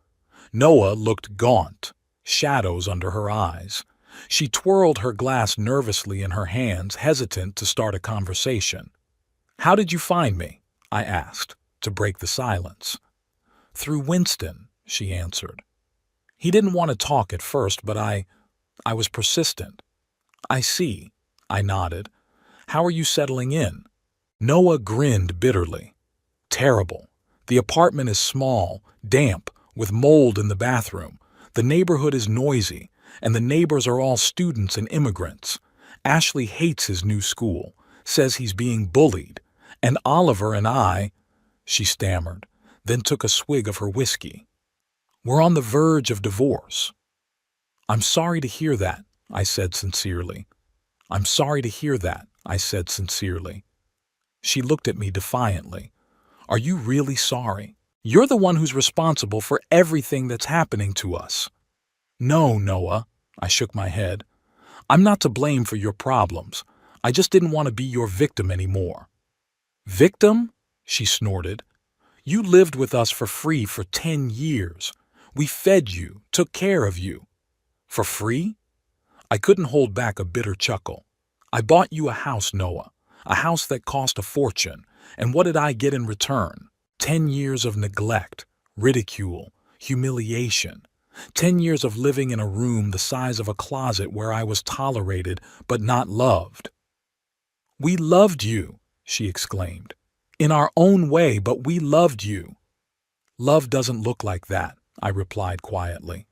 Noah looked gaunt, shadows under her eyes. She twirled her glass nervously in her hands, hesitant to start a conversation. "How did you find me?" I asked, to break the silence. "Through Winston," she answered. "He didn't want to talk at first, but I was persistent." "I see," I nodded. "How are you settling in?" Noah grinned bitterly. "Terrible. The apartment is small, damp, with mold in the bathroom. The neighborhood is noisy, and the neighbors are all students and immigrants. Ashley hates his new school, says he's being bullied, and Oliver and I—" she stammered, then took a swig of her whiskey. "We're on the verge of divorce." "I'm sorry to hear that," I said sincerely. "I'm sorry to hear that," I said sincerely. She looked at me defiantly. "Are you really sorry? You're the one who's responsible for everything that's happening to us." "No, Noah," I shook my head. "I'm not to blame for your problems. I just didn't want to be your victim anymore." "Victim?" she snorted. "You lived with us for free for 10 years. We fed you, took care of you." "For free?" I couldn't hold back a bitter chuckle. "I bought you a house, Noah, a house that cost a fortune, and what did I get in return? 10 years of neglect, ridicule, humiliation. 10 years of living in a room the size of a closet where I was tolerated but not loved." "We loved you," she exclaimed. "In our own way, but we loved you." "Love doesn't look like that," I replied quietly.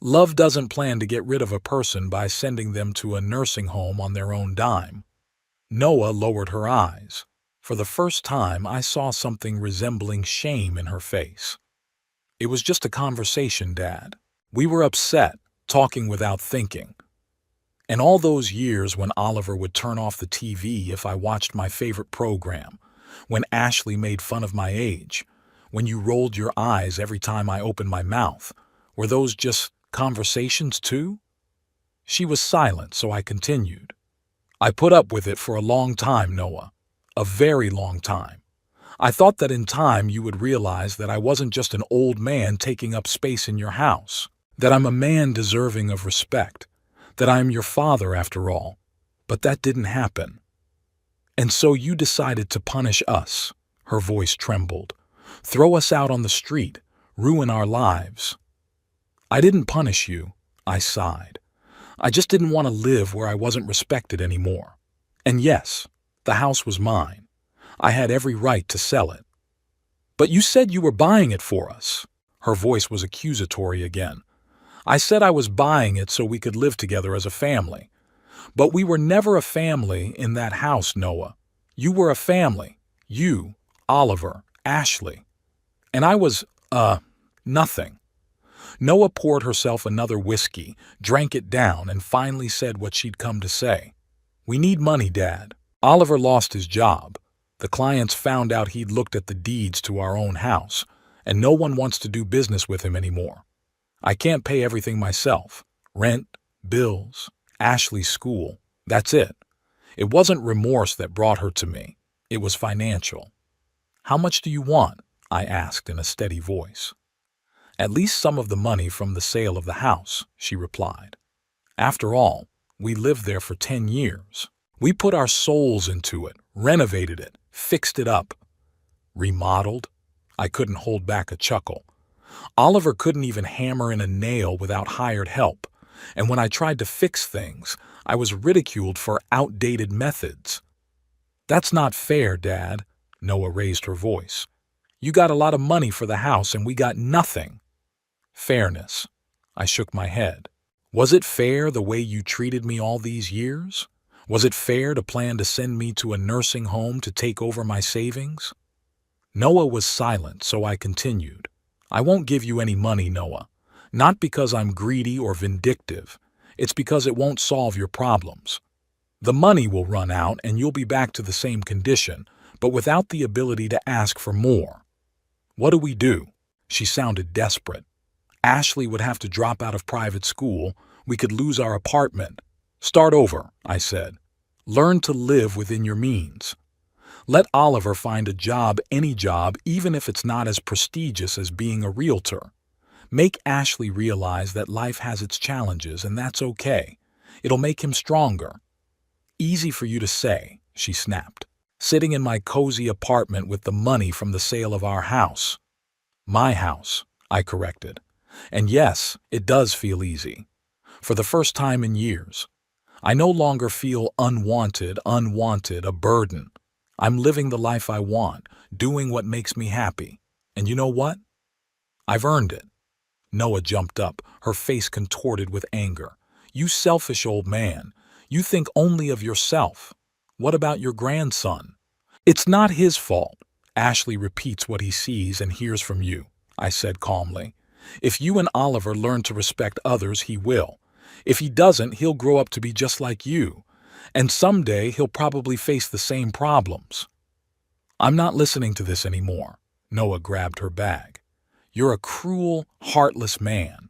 "Love doesn't plan to get rid of a person by sending them to a nursing home on their own dime." Noah lowered her eyes. For the first time, I saw something resembling shame in her face. "It was just a conversation, Dad. We were upset, talking without thinking. And all those years when Oliver would turn off the TV if I watched my favorite program, when Ashley made fun of my age, when you rolled your eyes every time I opened my mouth, were those just conversations too?" She was silent, so I continued. "I put up with it for a long time, Noah. A very long time. I thought that in time you would realize that I wasn't just an old man taking up space in your house, that I'm a man deserving of respect, that I am your father after all. But that didn't happen. And so you decided to punish us. Her voice trembled. Throw us out on the street, ruin our lives. I didn't punish you, I sighed. I just didn't want to live where I wasn't respected anymore. And yes, the house was mine. I had every right to sell it. But you said you were buying it for us. Her voice was accusatory again. I said I was buying it so we could live together as a family. But we were never a family in that house, Noah. You were a family. You, Oliver, Ashley. And I was, nothing. Noah poured herself another whiskey, drank it down, and finally said what she'd come to say. We need money, Dad. Oliver lost his job. The clients found out he'd looked at the deeds to our own house, and no one wants to do business with him anymore. I can't pay everything myself. Rent, bills, Ashley's school. That's it. It wasn't remorse that brought her to me. It was financial. How much do you want? I asked in a steady voice. At least some of the money from the sale of the house, she replied. After all, we lived there for 10 years. We put our souls into it, renovated it, fixed it up. Remodeled? I couldn't hold back a chuckle. Oliver couldn't even hammer in a nail without hired help, and when I tried to fix things, I was ridiculed for outdated methods. That's not fair, Dad. Noah raised her voice. You got a lot of money for the house and we got nothing. Fairness. I shook my head. Was it fair the way you treated me all these years? Was it fair to plan to send me to a nursing home to take over my savings? Noah was silent, so I continued. I won't give you any money, Noah. Not because I'm greedy or vindictive. It's because it won't solve your problems. The money will run out and you'll be back to the same condition, but without the ability to ask for more. What do we do? She sounded desperate. Ashley would have to drop out of private school. We could lose our apartment. Start over, I said. Learn to live within your means. Let Oliver find a job, any job, even if it's not as prestigious as being a realtor. Make Ashley realize that life has its challenges and that's okay. It'll make him stronger. Easy for you to say, she snapped. Sitting in my cozy apartment with the money from the sale of our house. My house, I corrected. And yes, it does feel easy. For the first time in years. I no longer feel unwanted, a burden. I'm living the life I want, doing what makes me happy. And you know what? I've earned it. Noah jumped up, her face contorted with anger. You selfish old man. You think only of yourself. What about your grandson? It's not his fault. Ashley repeats what he sees and hears from you, I said calmly. If you and Oliver learn to respect others, he will. If he doesn't, he'll grow up to be just like you. And someday he'll probably face the same problems. I'm not listening to this anymore. Noah grabbed her bag. You're a cruel, heartless man.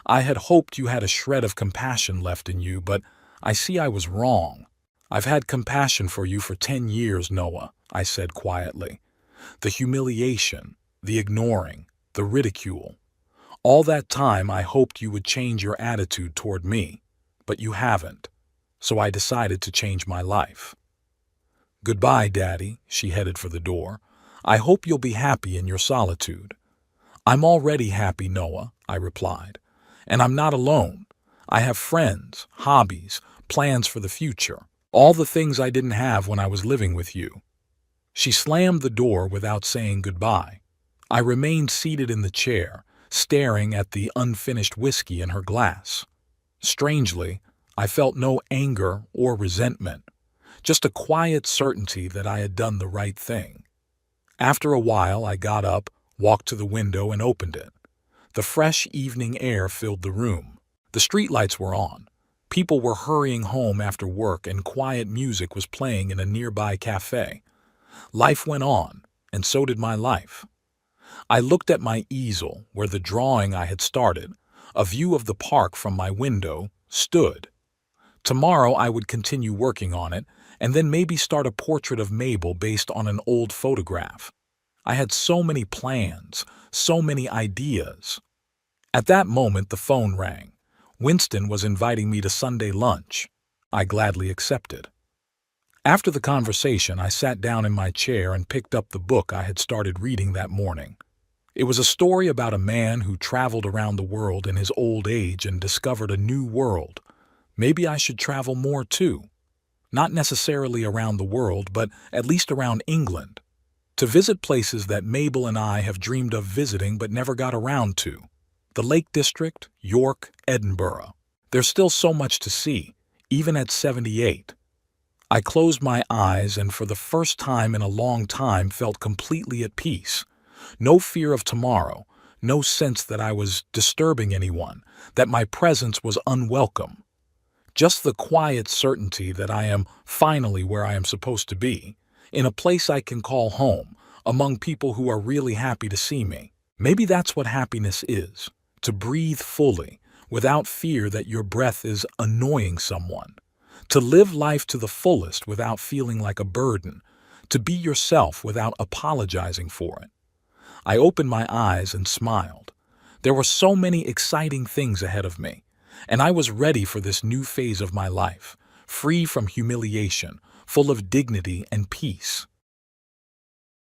I had hoped you had a shred of compassion left in you, but I see I was wrong. I've had compassion for you for 10 years, Noah, I said quietly. The humiliation, the ignoring, the ridicule. All that time I hoped you would change your attitude toward me, but you haven't. So I decided to change my life. Goodbye, Daddy, she headed for the door. I hope you'll be happy in your solitude. I'm already happy, Noah, I replied. And I'm not alone. I have friends, hobbies, plans for the future. All the things I didn't have when I was living with you. She slammed the door without saying goodbye. I remained seated in the chair, staring at the unfinished whiskey in her glass. Strangely, I felt no anger or resentment, just a quiet certainty that I had done the right thing. After a while, I got up, walked to the window, and opened it. The fresh evening air filled the room. The streetlights were on. People were hurrying home after work, and quiet music was playing in a nearby cafe. Life went on, and so did my life. I looked at my easel, where the drawing I had started, a view of the park from my window, stood. Tomorrow I would continue working on it, and then maybe start a portrait of Mabel based on an old photograph. I had so many plans, so many ideas. At that moment the phone rang. Winston was inviting me to Sunday lunch. I gladly accepted. After the conversation, I sat down in my chair and picked up the book I had started reading that morning. It was a story about a man who traveled around the world in his old age and discovered a new world. Maybe I should travel more too. Not necessarily around the world, but at least around England. To visit places that Mabel and I have dreamed of visiting but never got around to. The Lake District, York, Edinburgh. There's still so much to see, even at 78. I closed my eyes and for the first time in a long time felt completely at peace. No fear of tomorrow, no sense that I was disturbing anyone, that my presence was unwelcome. Just the quiet certainty that I am finally where I am supposed to be, in a place I can call home, among people who are really happy to see me. Maybe that's what happiness is, to breathe fully, without fear that your breath is annoying someone. To live life to the fullest without feeling like a burden, to be yourself without apologizing for it. I opened my eyes and smiled. There were so many exciting things ahead of me, and I was ready for this new phase of my life, free from humiliation, full of dignity and peace.